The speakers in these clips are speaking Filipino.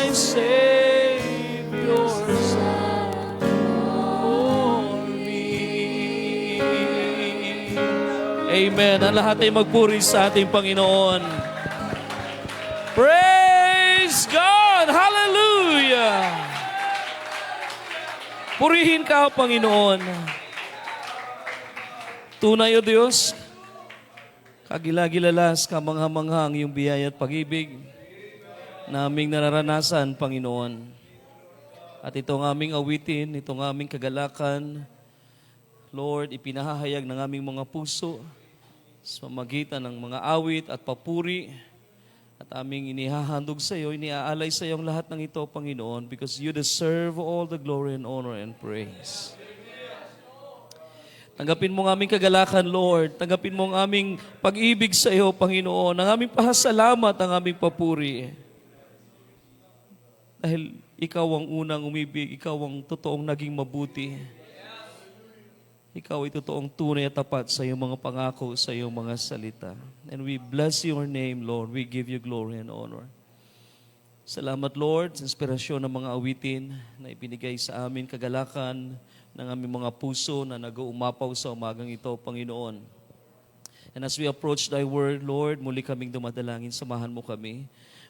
my Savior suffered for me. Amen. Ang lahat ay magpuri sa ating Panginoon. Praise God! Hallelujah! Purihin ka, Panginoon. Tunay, O Diyos, kagilagilalas, kamangha-manghang iyong biyaya at pag-ibig na aming nararanasan, Panginoon. At itong aming awitin, itong aming kagalakan, Lord, ipinahahayag ng aming mga puso sa pamamagitan ng mga awit at papuri at aming inihahandog sa iyo, iniaalay sa iyo ang lahat ng ito, Panginoon, because you deserve all the glory and honor and praise. Tanggapin mo ang aming kagalakan, Lord. Tanggapin mo ang aming pag-ibig sa iyo, Panginoon. Ang aming pasasalamat, ang aming papuri. Dahil ikaw ang unang umibig, ikaw ang totoong naging mabuti. Ikaw ay totoong tunay at tapat sa iyong mga pangako, sa iyong mga salita. And we bless your name, Lord. We give you glory and honor. Salamat, Lord, sa inspirasyon ng mga awitin na ibinigay sa amin, kagalakan ng aming mga puso na nag-uumapaw sa umagang ito, Panginoon. And as we approach thy word, Lord, muli kaming dumadalangin, samahan mo kami.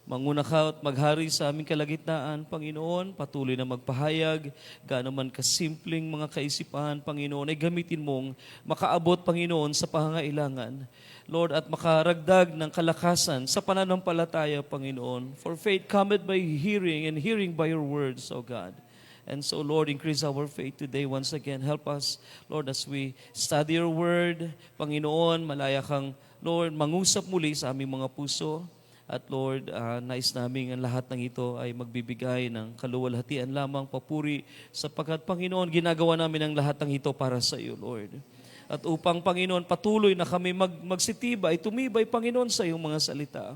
Manguna ka at maghari sa aming kalagitnaan, Panginoon, patuloy na magpahayag, gaano man kasimpleng mga kaisipan, Panginoon, ay gamitin mong makaabot, Panginoon, sa pangangailangan. Lord, at makaragdag ng kalakasan sa pananampalataya, Panginoon. For faith cometh by hearing, and hearing by your words, O God. And so, Lord, increase our faith today once again. Help us, Lord, as we study your word. Panginoon, malaya kang, Lord, mangusap muli sa aming mga puso. At Lord, nais namin ang lahat ng ito ay magbibigay ng kaluwalhatian lamang, papuri, sapagkat Panginoon, ginagawa namin ang lahat ng ito para sa iyo, Lord. At upang Panginoon, patuloy na kami magsitibay, tumibay, Panginoon, sa iyong mga salita.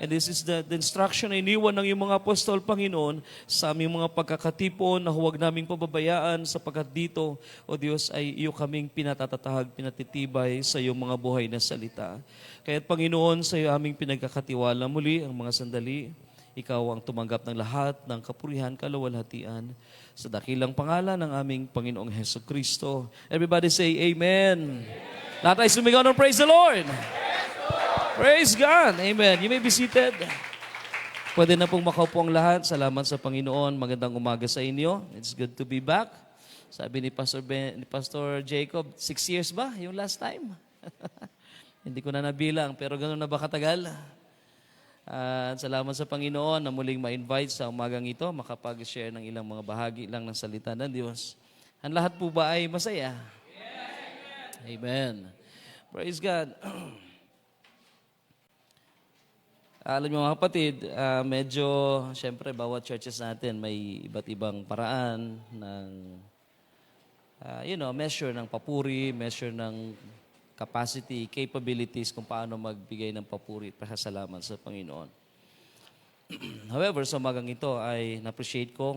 And this is the instruction na iniwan ng iyong mga apostol, Panginoon, sa aming mga pagkakatipon na huwag naming pababayaan sapagkat dito, O Diyos, ay iyo kaming pinatatatahag, pinatitibay sa iyong mga buhay na salita. Kaya't Panginoon, sa iyo aming pinagkakatiwala muli ang mga sandali. Ikaw ang tumanggap ng lahat ng kapurihan, kaluwalhatian sa dakilang pangalan ng aming Panginoong Hesukristo. Everybody say Amen. Lahat ay sumigaw ng praise the Lord. Praise God. Amen. You may be seated. Pwede na pong makaupo ang lahat. Salamat sa Panginoon. Magandang umaga sa inyo. It's good to be back. Sabi ni Pastor Jacob, 6 years ba yung last time? Hindi ko na nabilang, pero gano'n na ba katagal? At salamat sa Panginoon na muling ma-invite sa umagang ito, makapag-share ng ilang mga bahagi lang ng salita ng Diyos. Ang lahat po ba ay masaya? Yes, amen. Praise God. Alam niyo mga kapatid, medyo, siyempre, bawat churches natin may iba't ibang paraan ng, measure ng papuri, measure ng capacity, capabilities kung paano magbigay ng papuri at pasasalamat sa Panginoon. However, sa umagang ito ay na-appreciate ko,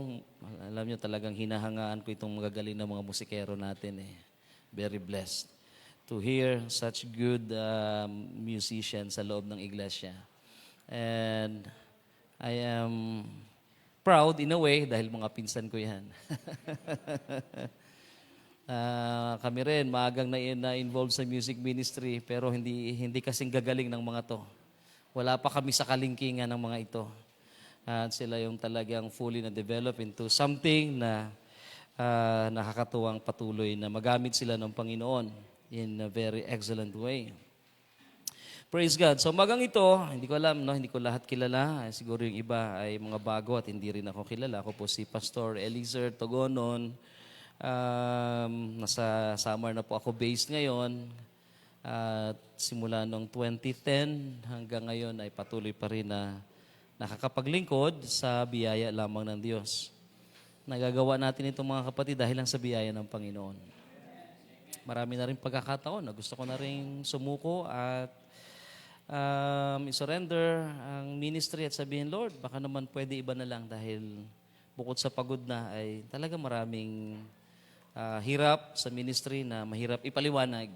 alam niyo talagang hinahangaan ko itong magagaling na mga musikero natin. Very blessed to hear such good musicians sa loob ng iglesia. And I am proud in a way dahil mga pinsan ko yan. Kami rin, maagang na-involved sa music ministry pero hindi kasing gagaling ng mga to. Wala pa kami sa kalingkingan ng mga ito. At sila yung talagang fully na-develop into something na nakakatuwang patuloy na magamit sila ng Panginoon in a very excellent way. Praise God. So magang ito, hindi ko alam, hindi ko lahat kilala. Siguro yung iba ay mga bago at hindi rin ako kilala. Ako po si Pastor Eliezer Togonon. Nasa Samar na po ako based ngayon. At simula noong 2010 hanggang ngayon ay patuloy pa rin na nakakapaglingkod sa biyaya lamang ng Diyos. Nagagawa natin itong mga kapatid dahil lang sa biyaya ng Panginoon. Marami na rin pagkakataon na gusto ko na rin sumuko at i-surrender ang ministry at sabihin, Lord, baka naman pwede iba na lang dahil bukod sa pagod na ay talaga maraming hirap sa ministry na mahirap ipaliwanag.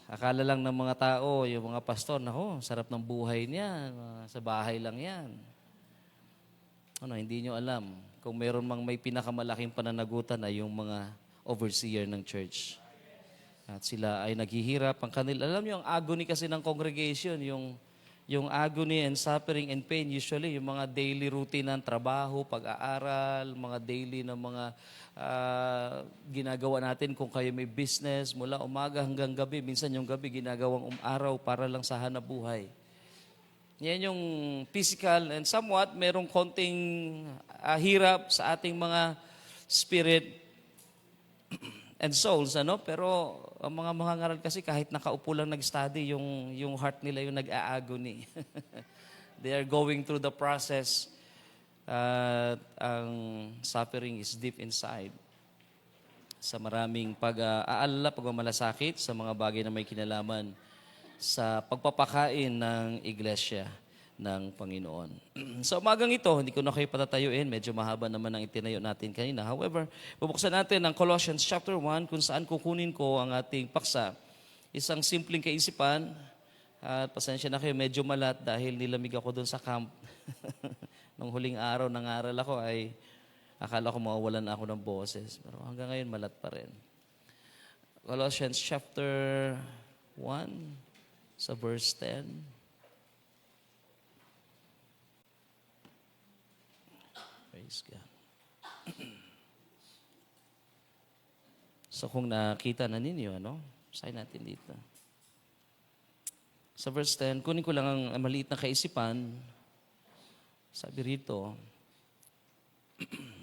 akala lang ng mga tao, yung mga pastor, nako, sarap ng buhay niya, sa bahay lang yan. Hindi nyo alam. Kung meron mang may pinakamalaking pananagutan ay yung mga overseer ng church. At sila ay naghihirap ang kanila. Alam nyo, ang agony kasi ng congregation, yung agony and suffering and pain, usually, yung mga daily routine ng trabaho, pag-aaral, mga daily na mga ginagawa natin kung kayo may business, mula umaga hanggang gabi, minsan yung gabi ginagawang araw para lang sa hanapbuhay. Yan yung physical and somewhat merong konting hirap sa ating mga spirit and souls, pero ang mga mangangaral kasi kahit nakaupo lang nag-study, yung heart nila yung nag-aagony. They are going through the process. Ang suffering is deep inside. Sa maraming pag-aalala, pagmamalasakit sa mga bagay na may kinalaman sa pagpapakain ng iglesia ng Panginoon. Sa umagang ito, hindi ko na kayo patatayuin. Medyo mahaba naman ang itinayo natin kanina. However, bubuksan natin ang Colossians chapter 1 kung saan kukunin ko ang ating paksa. Isang simpleng kaisipan. At pasensya na kayo, medyo malat dahil nilamig ako doon sa camp. Nung huling araw ng aral ako ay akala ko mawawalan na ako ng boses. Pero hanggang ngayon malat pa rin. Colossians chapter 1 sa verse 10. Praise God. So kung nakita na ninyo, sign natin dito. Sa verse 10, kunin ko lang ang maliit na kaisipan. Sabi rito,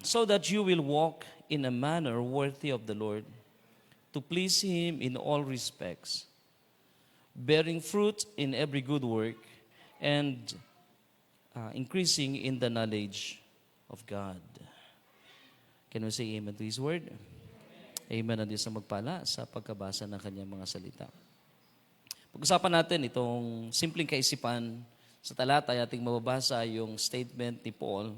so that you will walk in a manner worthy of the Lord, to please Him in all respects, bearing fruit in every good work, and increasing in the knowledge of God. Can we say amen to His word? Amen na Diyos na magpala sa pagkabasa ng Kanyang mga salita. Pag-usapan natin itong simpleng kaisipan. Sa talata ay ating mababasa yung statement ni Paul.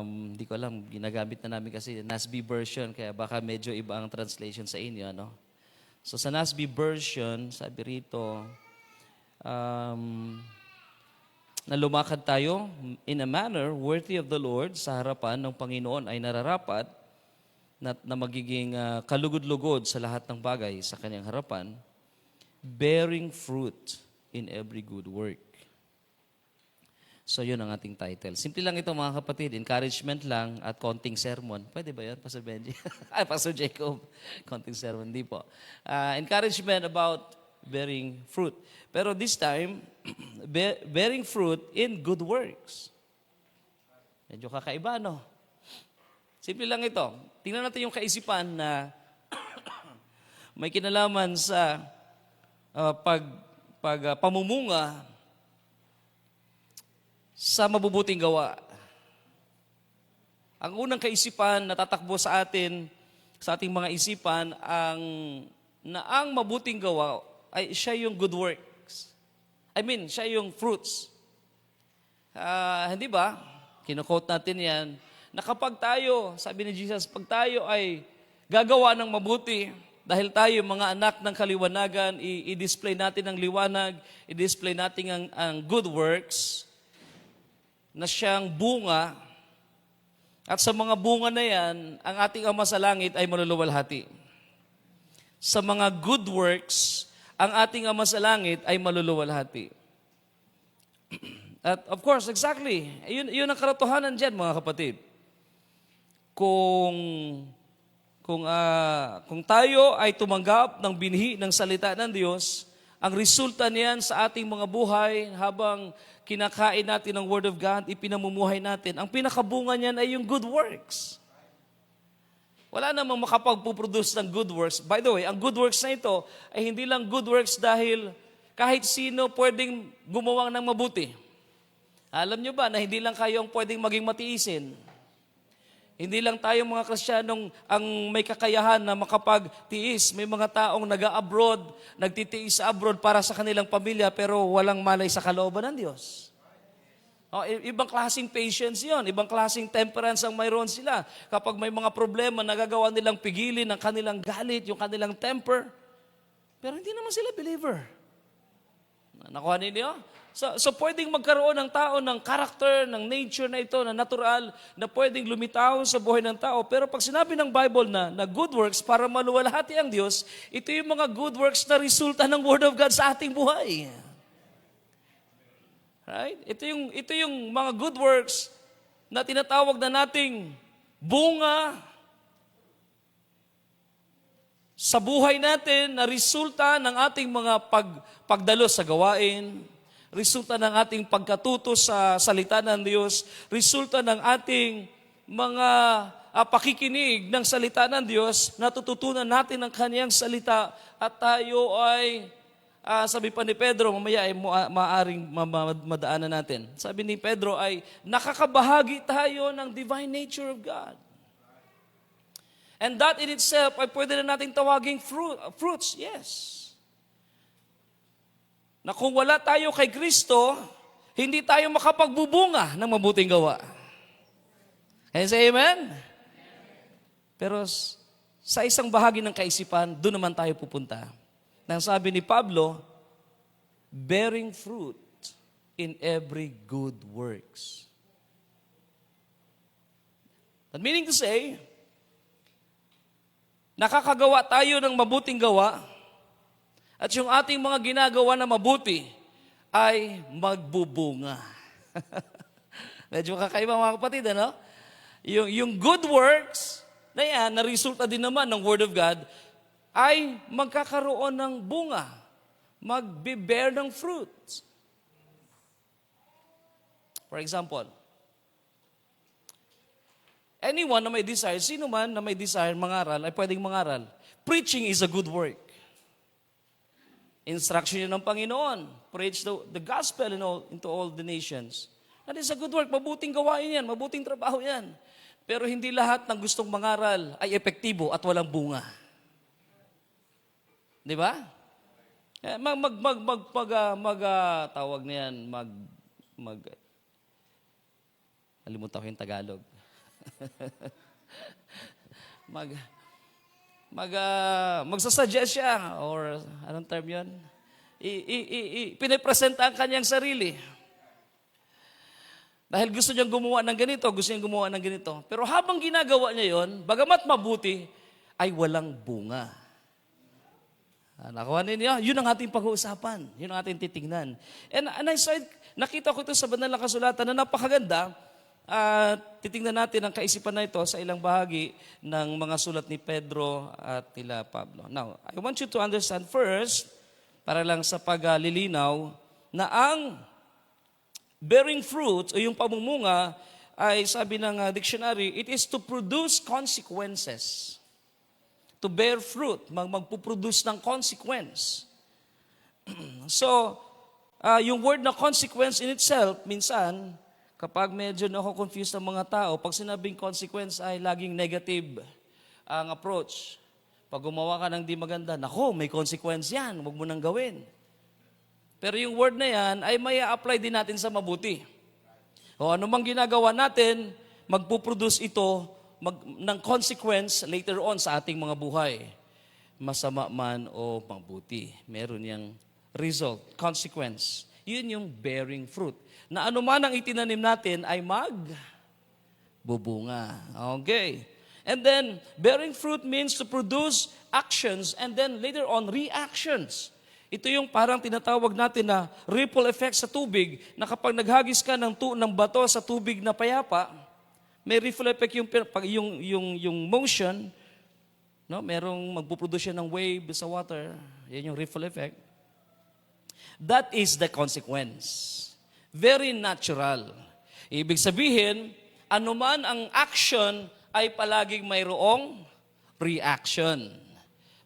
Hindi ko alam, ginagamit na namin kasi NASB version, kaya baka medyo iba ang translation sa inyo. So sa NASB version, sabi rito, na lumakad tayo in a manner worthy of the Lord sa harapan ng Panginoon ay nararapat na magiging kalugod-lugod sa lahat ng bagay sa Kanyang harapan, bearing fruit in every good work. So yun ang ating title. Simple lang ito mga kapatid, encouragement lang at konting sermon. Pwede ba yun, Pastor Benji? Ay, Pastor Jacob. Konting sermon, hindi po. Encouragement about bearing fruit. Pero this time, bearing fruit in good works. Medyo kakaiba, Simple lang ito. Tingnan natin yung kaisipan na may kinalaman sa pamumunga sa mabubuting gawa. Ang unang kaisipan na tatakbo sa atin, sa ating mga isipan, ang mabuting gawa ay siya yung good works. Siya yung fruits. Hindi ba? Kino-quote natin yan, na kapag tayo, sabi ni Jesus, pag tayo ay gagawa ng mabuti, dahil tayo mga anak ng kaliwanagan, i-display natin ang liwanag, i-display natin ang good works, na siyang bunga, at sa mga bunga na yan, ang ating Ama sa Langit ay maluluwalhati. Sa mga good works, ang ating Ama sa Langit ay maluluwalhati. At of course, exactly, yun ang katotohanan dyan, mga kapatid. Kung tayo ay tumanggap ng binhi ng salita ng Diyos, ang resulta niyan sa ating mga buhay habang kinakain natin ang Word of God, ipinamumuhay natin, ang pinakabunga niyan ay yung good works. Wala namang makapagpuproduce ng good works. By the way, ang good works na ito ay hindi lang good works dahil kahit sino pwedeng gumawa ng mabuti. Alam nyo ba na hindi lang kayo ang pwedeng maging matiisin? Hindi lang tayo mga Kristiyanong ang may kakayahan na makapagtiis. May mga taong nag-abroad, nagtitiis sa abroad para sa kanilang pamilya pero walang malay sa kalooban ng Diyos. Ibang klaseng patience yon, ibang klaseng temperance ang mayroon sila. Kapag may mga problema, nagagawa nilang pigilin ang kanilang galit, yung kanilang temper. Pero hindi naman sila believer. Nakuha ninyo? So pwedeng magkaroon ng tao ng character, ng nature na ito, na natural, na pwedeng lumitaw sa buhay ng tao. Pero pag sinabi ng Bible na good works para maluwalhati ang Diyos, ito yung mga good works na resulta ng Word of God sa ating buhay. Right? Ito yung mga good works na tinatawag na nating bunga sa buhay natin na resulta ng ating mga pagdalo sa gawain, resulta ng ating pagkatuto sa salita ng Diyos, resulta ng ating mga pakikinig ng salita ng Diyos, natututunan natin ang Kaniyang salita at tayo ay, sabi pa ni Pedro, mamaya ay maaaring madaanan natin. Sabi ni Pedro ay nakakabahagi tayo ng divine nature of God. And that in itself ay pwede na natin tawaging fruits, yes. Na kung wala tayo kay Kristo, hindi tayo makapagbubunga ng mabuting gawa. Can you say amen? Pero sa isang bahagi ng kaisipan, doon naman tayo pupunta. Nang sabi ni Pablo, bearing fruit in every good works. That meaning to say, nakakagawa tayo ng mabuting gawa at yung ating mga ginagawa na mabuti ay magbubunga. Medyo kakaiba mga kapatid, ano? Yung good works na yan, na resulta din naman ng Word of God, ay magkakaroon ng bunga, magbe-bear ng fruits. For example, anyone na may desire, sino man na may desire mangaral, ay pwedeng mangaral. Preaching is a good work. Instruction yun ng Panginoon. Preach the gospel into all the nations. That is a good work. Mabuting gawain yan. Mabuting trabaho yan. Pero hindi lahat ng gustong mangaral ay epektibo at walang bunga. Di ba? Tawag na yan, alimutan ko yung Tagalog. Magsasuggest siya, or anong term yun? Pinipresenta ang kanyang sarili. Dahil gusto niyang gumawa ng ganito, gusto niyang gumawa ng ganito. Pero habang ginagawa niya yon, bagamat mabuti, ay walang bunga. Nakuha ninyo? Yun ang ating pag-uusapan. Yun ang ating titingnan. And nakita ko ito sa banal na kasulatan na napakaganda. Titingnan natin ang kaisipan na ito sa ilang bahagi ng mga sulat ni Pedro at nila Pablo. Now, I want you to understand first, para lang sa paglilinaw, na ang bearing fruit o yung pamumunga ay sabi ng dictionary, it is to produce consequences. To bear fruit, magpuproduce ng consequence. So, yung word na consequence in itself, minsan, kapag medyo nako-confuse ng mga tao, pag sinabing consequence ay laging negative ang approach. Pag gumawa ka ng di maganda, nako, may consequence yan, huwag mo nang gawin. Pero yung word na yan ay may apply din natin sa mabuti. O ano mang ginagawa natin, magpuproduce ito ng consequence later on sa ating mga buhay. Masama man o mabuti. Meron yung result, consequence. Yun yung bearing fruit. Na anuman ang itinanim natin ay magbubunga. Okay. And then, bearing fruit means to produce actions and then later on, reactions. Ito yung parang tinatawag natin na ripple effect sa tubig, na kapag naghagis ka ng bato sa tubig na payapa, may ripple effect yung motion, no? Merong magpuproduce ng wave sa water. Yan yung ripple effect. That is the consequence. Very natural. Ibig sabihin, anuman ang action ay palaging mayroong reaction.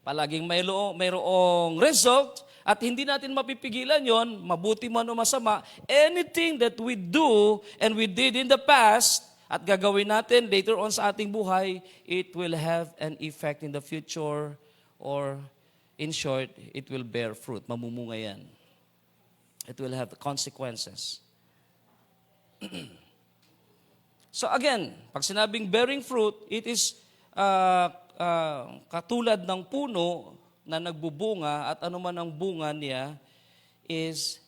Palaging mayroong result at hindi natin mapipigilan yon, mabuti man o masama. Anything that we do and we did in the past at gagawin natin later on sa ating buhay, it will have an effect in the future, or in short, it will bear fruit. Mamumunga yan. It will have consequences. So again, pag sinabing bearing fruit, it is katulad ng puno na nagbubunga at anuman ang bunga niya is,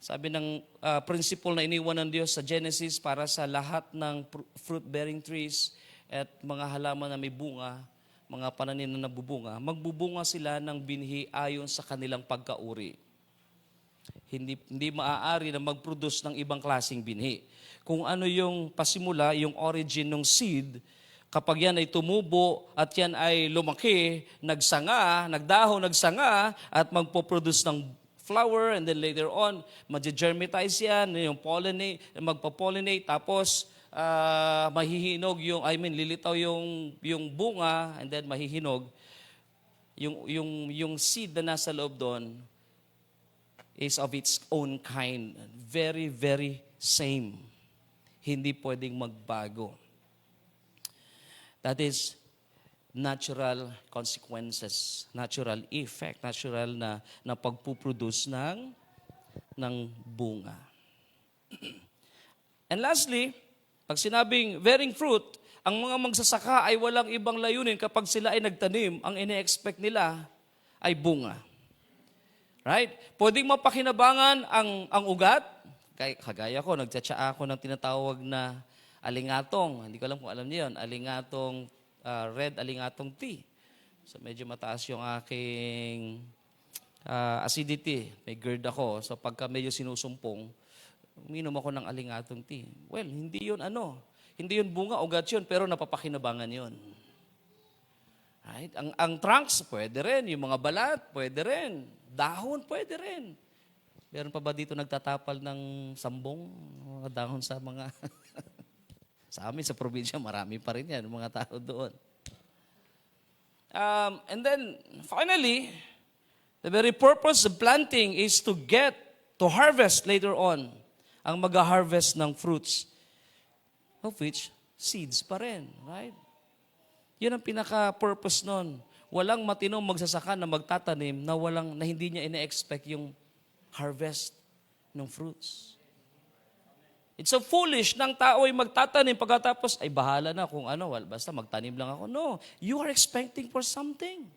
sabi ng principle na iniwan ng Diyos sa Genesis para sa lahat ng fruit-bearing trees at mga halaman na may bunga, mga pananim na nabubunga, magbubunga sila ng binhi ayon sa kanilang pagkauri. Hindi maaari na mag-produce ng ibang klaseng binhi. Kung ano yung pasimula, yung origin ng seed, kapag yan ay tumubo at yan ay lumaki, nagsanga, nagdahon, nagsanga, at magpo-produce ng flower, and then later on, mag-germatize yan, yung pollinate, magpa-pollinate, tapos mahihinog lilitaw yung bunga, and then mahihinog. Yung seed na nasa loob doon is of its own kind. Very, very same. Hindi pwedeng magbago. That is natural consequences, natural effect, natural na pagpuproduce ng bunga. And lastly, pag sinabing bearing fruit, ang mga magsasaka ay walang ibang layunin kapag sila ay nagtanim, ang ine-expect nila ay bunga. Right? Pwedeng mapakinabangan ang ugat. Kagaya ko, nagtsatsa ako ng tinatawag na alingatong. Hindi ko alam kung alam niyo yun. Alingatong red, alingatong tea. So medyo mataas yung aking acidity. May GERD ako. So pagka medyo sinusumpong, uminom ako ng alingatong tea. Well, hindi yun Hindi yun bunga, ugat yun, pero napapakinabangan yun. Right? Ang trunks, pwede rin. Yung mga balat, pwede rin. Dahon, pwede rin. Meron pa ba dito nagtatapal ng sambong? Mga dahon sa mga... Sa amin, sa probinsya, marami pa rin yan, mga tao doon. And then, finally, the very purpose of planting is to harvest later on, ang mag-harvest ng fruits, of which, seeds pa rin, right? Yun ang pinaka-purpose nun. Walang matinong magsasaka na magtatanim na hindi niya ina-expect yung harvest ng fruits. It's so foolish ng tao ay magtatanim pagkatapos ay bahala na kung basta magtanim lang ako. No, you are expecting for something.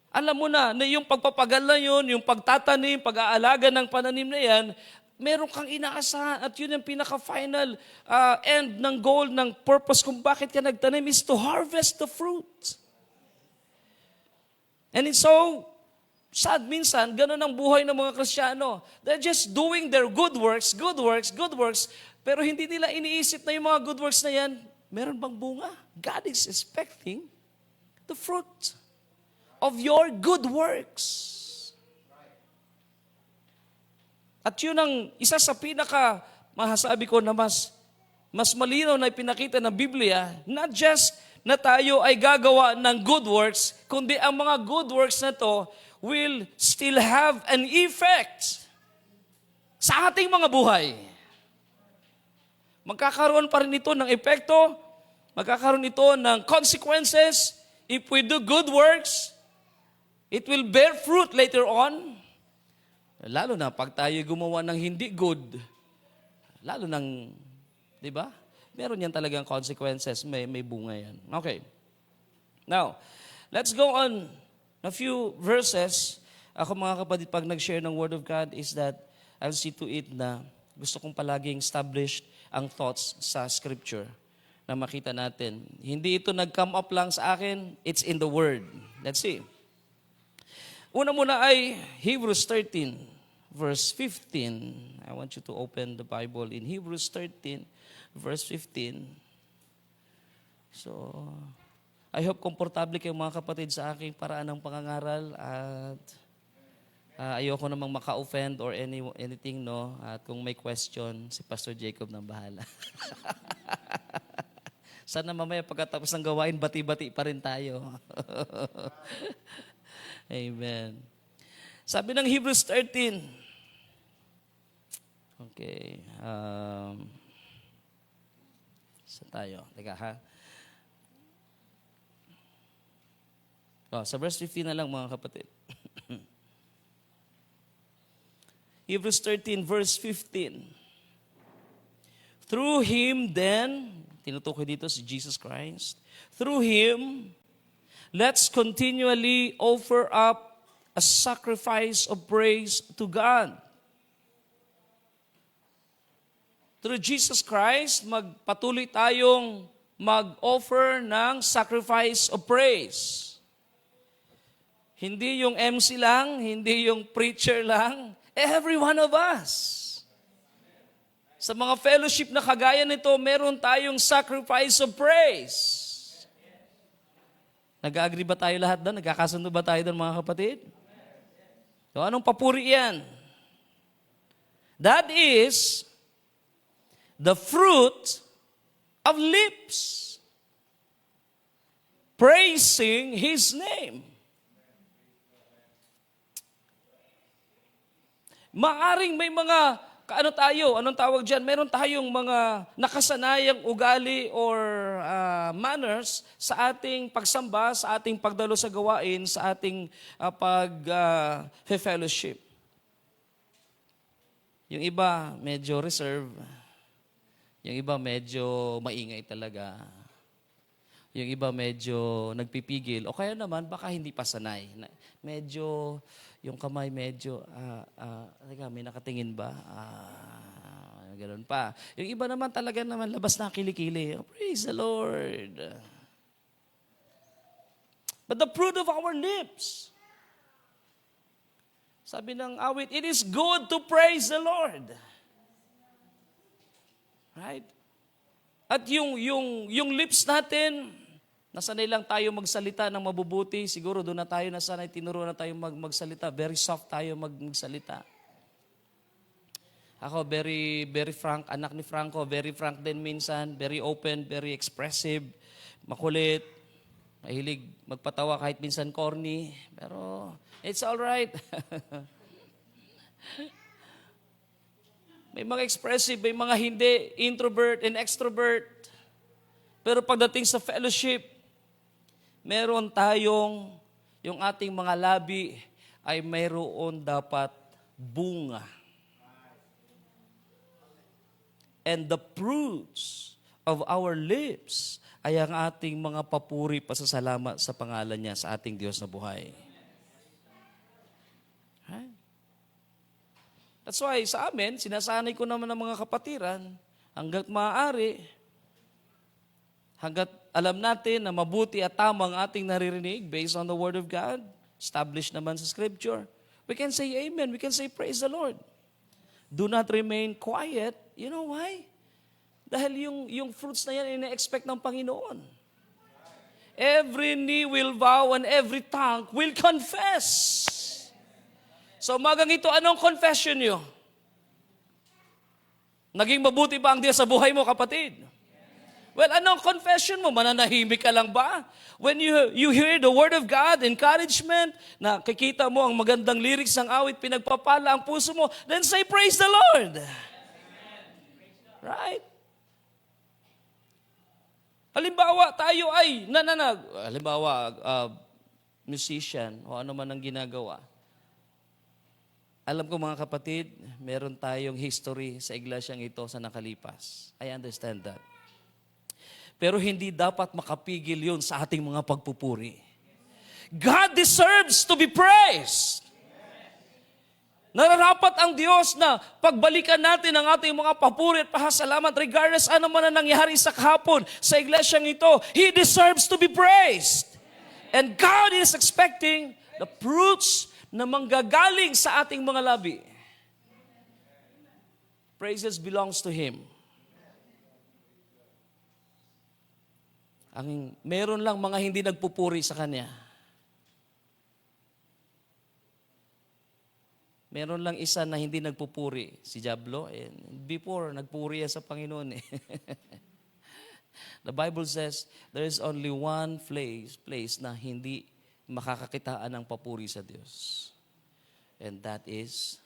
Alam mo na yung pagpapagal na yun, yung pagtatanim, pag-aalaga ng pananim na yan, meron kang inaasahan at yun ang pinaka-final end ng goal, ng purpose kung bakit ka nagtanim is to harvest the fruit. And it's so sad minsan, ganun ang buhay ng mga Kristiyano. They're just doing their good works, pero hindi nila iniisip na yung mga good works na yan, meron bang bunga? God is expecting the fruit of your good works. At yun ang isa sa masasabi ko na mas malinaw na ipinakita ng Biblia, not just na tayo ay gagawa ng good works, kundi ang mga good works na to will still have an effect sa ating mga buhay. Magkakaroon pa rin ito ng epekto, magkakaroon ito ng consequences. If we do good works, it will bear fruit later on. Lalo na pag tayo gumawa ng hindi good, lalo ng, di ba? Meron yan talagang consequences, may bunga yan. Okay. Now, let's go on a few verses. Ako mga kapatid, pag nag-share ng Word of God is that I'll see to it na gusto kong palaging established ang thoughts sa Scripture na makita natin. Hindi ito nag-come up lang sa akin, it's in the Word. Let's see. Una muna ay Hebrews 13, verse 15. I want you to open the Bible in Hebrews 13, verse 15. So, I hope komportable kayo mga kapatid sa aking paraan ng pangangaral at ayoko namang maka-offend or anything, no? At kung may question, si Pastor Jacob nang bahala. Sana mamaya pagkatapos ng gawain, bati-bati pa rin tayo. Amen. Sabi ng Hebrews 13. Okay. Saan tayo? Teka ha. Sa verse 15 na lang mga kapatid. Hebrews 13 verse 15. Through Him then, tinutukoy dito si Jesus Christ, through Him, let's continually offer up a sacrifice of praise to God. Through Jesus Christ, magpatuloy tayong mag-offer ng sacrifice of praise. Hindi yung MC lang, hindi yung preacher lang, every one of us. Sa mga fellowship na kagaya nito, meron tayong sacrifice of praise. Nag-agree ba tayo lahat doon? Nagkakasundo ba tayo doon, mga kapatid? So, anong papuri yan? That is the fruit of lips, praising His name. Maaring may mga anong tawag dyan? Meron tayong mga nakasanayang ugali or manners sa ating pagsamba, sa ating pagdalo sa gawain, sa ating pag-fellowship. Yung iba, medyo reserve. Yung iba, medyo maingay talaga. Yung iba, medyo nagpipigil. O kaya naman, baka hindi pa sanay. Medyo, yung kamay medyo, may nakatingin ba? Ganun pa. Yung iba naman talaga naman labas na kilikili. Oh, praise the Lord. But the fruit of our lips, sabi ng awit, it is good to praise the Lord. Right? At yung lips natin, nasanay lang tayo magsalita ng mabubuti. Siguro doon na tayo nasanay, tinuro na tayo magsalita. Very soft tayo magsalita. Ako, very, very frank. Anak ni Franco, very frank din minsan. Very open, very expressive. Makulit. Mahilig magpatawa kahit minsan corny. Pero it's all right. May mga expressive, may mga hindi. Introvert and extrovert. Pero pagdating sa fellowship, meron tayong, yung ating mga labi ay mayroon dapat bunga. And the fruits of our lips ay ang ating mga papuri, pasasalamat sa pangalan niya sa ating Diyos na buhay. Right? That's why sa amin, sinasanay ko naman ng mga kapatiran, hanggat maaari, hanggat alam natin na mabuti at tama ang ating naririnig based on the Word of God, established naman sa Scripture, we can say amen, we can say praise the Lord. Do not remain quiet. You know why? Dahil yung fruits na yan, ina-expect ng Panginoon. Every knee will bow and every tongue will confess. So umagang ito, anong confession nyo? Naging mabuti ba ang Diyos sa buhay mo, kapatid? Well, anong confession mo? Mananahimik ka lang ba? When you hear the Word of God, encouragement, nakikita mo ang magandang lyrics ng awit, pinagpapala ang puso mo, then say, praise the Lord. Right? Halimbawa, tayo ay, musician, o ano man ang ginagawa. Alam ko mga kapatid, meron tayong history sa iglesyang ito sa nakalipas. I understand that. Pero hindi dapat makapigil yun sa ating mga pagpupuri. God deserves to be praised. Nararapat ang Diyos na pagbalikan natin ang ating mga papuri at pasasalamat regardless ano man ang nangyari sa kahapon sa iglesyang ito. He deserves to be praised. And God is expecting the fruits na manggagaling sa ating mga labi. Praises belongs to Him. Meron lang mga hindi nagpupuri sa Kanya. Meron lang isa na hindi nagpupuri, si Diablo. Before, nagpuri sa Panginoon. The Bible says, there is only one place na hindi makakakitaan ng papuri sa Diyos. And that is,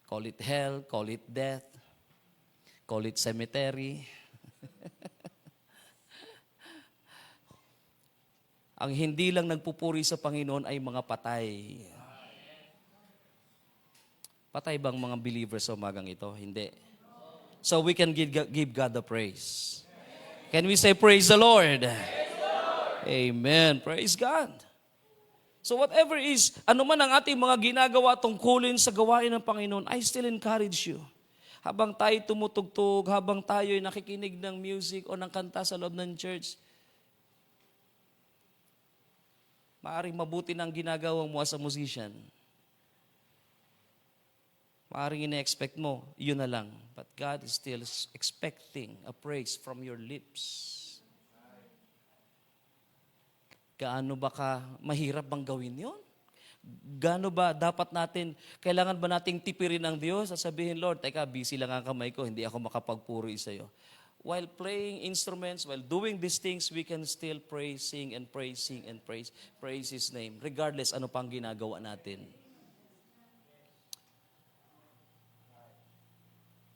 call it hell, call it death, call it cemetery. Ang hindi lang nagpupuri sa Panginoon ay mga patay. Patay bang mga believers sa umagang ito? Hindi. so we can give God the praise. Can we say praise the Lord? Amen. Praise God. So whatever is, ano man ang ating mga ginagawa tungkulin sa gawain ng Panginoon, I still encourage you. Habang tayo tumutugtog, habang tayo ay nakikinig ng music o ng kanta sa loob ng church, maaaring mabuti ng ginagawa mo as a musician. Maaaring ina-expect mo, yun na lang. But God is still expecting a praise from your lips. Gaano ba mahirap bang gawin yon? Gaano ba dapat natin, kailangan ba nating tipirin ang Diyos at sabihin, Lord, teka, busy lang ang kamay ko, hindi ako makapagpuri sa iyo. While playing instruments, while doing these things, we can still praise, sing, and praise His name, regardless ano pang ginagawa natin.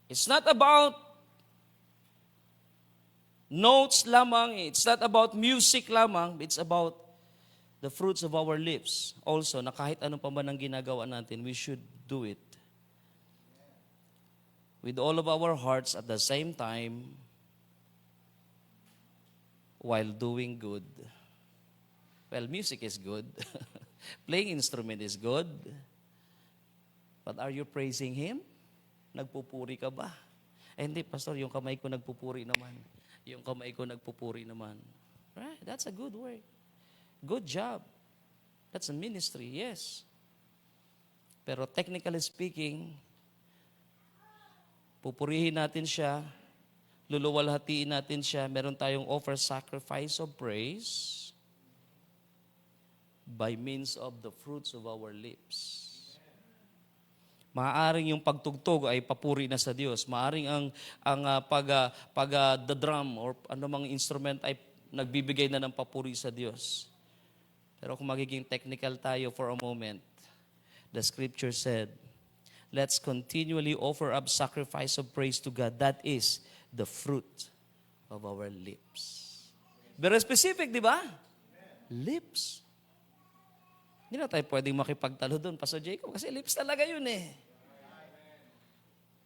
It's not about notes lamang, it's not about music lamang, it's about the fruits of our lips. Also, na kahit ano pa man ang ginagawa natin, we should do it with all of our hearts at the same time while doing good. Well, music is good. Playing instrument is good. But are you praising Him? Nagpupuri ka ba? Hindi, Pastor, yung kamay ko nagpupuri naman. Yung kamay ko nagpupuri naman. Right? That's a good work. Good job. That's a ministry, yes. Pero technically speaking, pupurihin natin siya, luluwalhatiin natin siya, meron tayong offer sacrifice of praise by means of the fruits of our lips. Maaaring yung pagtugtog ay papuri na sa Diyos. Maaaring ang the drum or anumang instrument ay nagbibigay na ng papuri sa Diyos. Pero kung magiging technical tayo for a moment, the scripture said, let's continually offer up sacrifice of praise to God. That is the fruit of our lips. Very specific, di ba? Lips. Hindi na tayo pwedeng makipagtalo doon, Pastor Jacob, kasi lips talaga yun eh.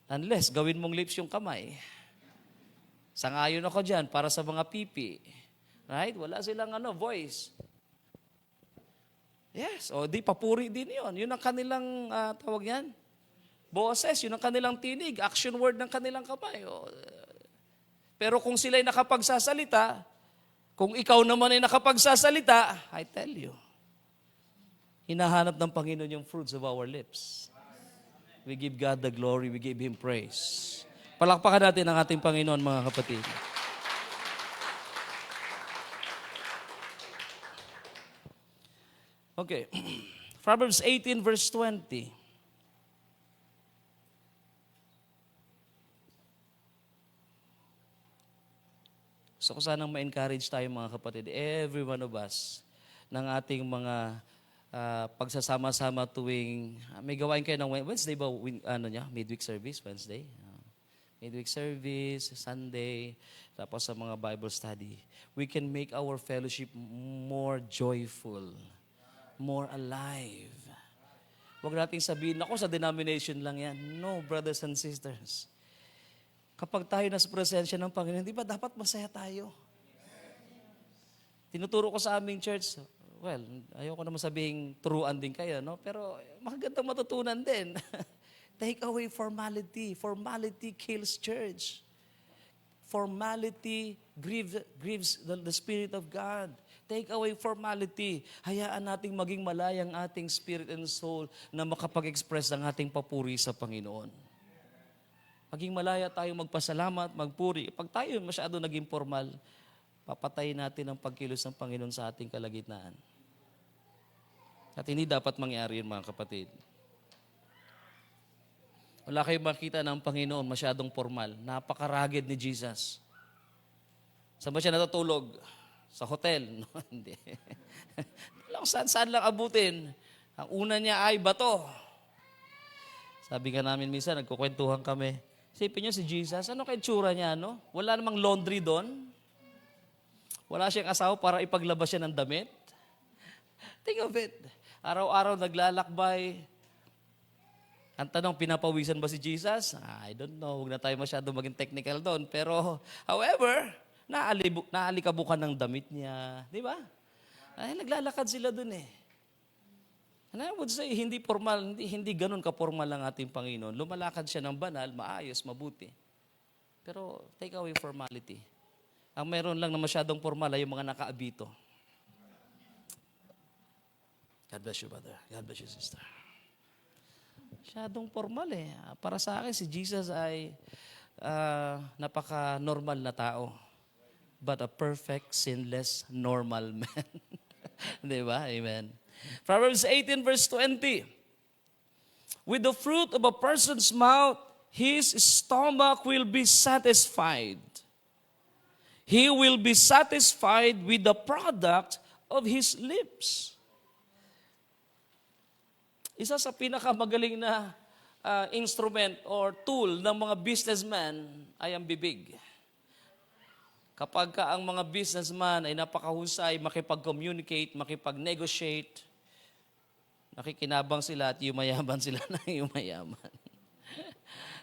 Unless gawin mong lips yung kamay. Sangayon ako dyan para sa mga pipi. Right? Wala silang voice. Yes, o di papuri din yun. Yun ang kanilang, tawag yan, boses, yun ang kanilang tinig, action word ng kanilang kamay. Pero kung sila'y nakapagsasalita, kung ikaw naman ay nakapagsasalita, I tell you, hinahanap ng Panginoon yung fruits of our lips. We give God the glory, we give Him praise. Palakpakan natin ang ating Panginoon, mga kapatid. Okay. Proverbs 18 verse 20. So, sanang ma-encourage tayo, mga kapatid, every one of us, ng ating mga pagsasama-sama tuwing, may gawain kayo ng Wednesday ba, midweek service, Wednesday. Midweek service, Sunday, tapos sa mga Bible study. We can make our fellowship more joyful, more alive. Huwag nating sabihin, ako sa denomination lang yan. No, brothers and sisters. Kapag tayo nasa presensya ng Panginoon, di ba dapat masaya tayo? Tinuturo ko sa aming church, well, ayoko naman sabihing turuan din kayo, no? Pero magandang matutunan din. Take away formality. Formality kills church. Formality grieves the Spirit of God. Take away formality. Hayaan nating maging malaya ang ating spirit and soul na makapag-express ng ating papuri sa Panginoon. Maging malaya tayo magpasalamat, magpuri. Pag tayo masyado naging formal, papatayin natin ang pagkilos ng Panginoon sa ating kalagitnaan. At hindi dapat mangyari yun, mga kapatid. Wala kayong makita ng Panginoon masyadong formal. Napakaragid ni Jesus. Saan ba siya natutulog? Sa hotel? No, hindi. Saan lang abutin. Ang una niya ay bato. Sabi ka namin minsan, nagkukwentuhan kami. Isipin niyo si Jesus, ano kaya tsura niya, no? Wala namang laundry doon. Wala siyang asawa para ipaglabas siya ng damit. Think of it. Araw-araw naglalakbay. Ang tanong, pinapawisan ba si Jesus? I don't know. Huwag na tayo masyado maging technical doon. Pero, however, naalikabukan ng damit niya. Di ba? Ay, naglalakad sila doon eh. And I would say, hindi formal, hindi ganun ka-formal ang ating Panginoon. Lumalakad siya ng banal, maayos, mabuti. Pero, take away formality. Ang meron lang na masyadong formal ay yung mga nakaabito. God bless you, brother. God bless you, sister. Masyadong formal eh. Para sa akin, si Jesus ay napaka-normal na tao. But a perfect, sinless, normal man. Di ba? Amen. Proverbs 18 verse 20. With the fruit of a person's mouth, his stomach will be satisfied. He will be satisfied with the product of his lips. Isa sa pinakamagaling na instrument or tool ng mga businessman ay ang bibig. Kapag ang mga businessman ay napakahusay, makipag-communicate, makipag-negotiate, nakikinabang sila at yumayaman sila ng yumayaman.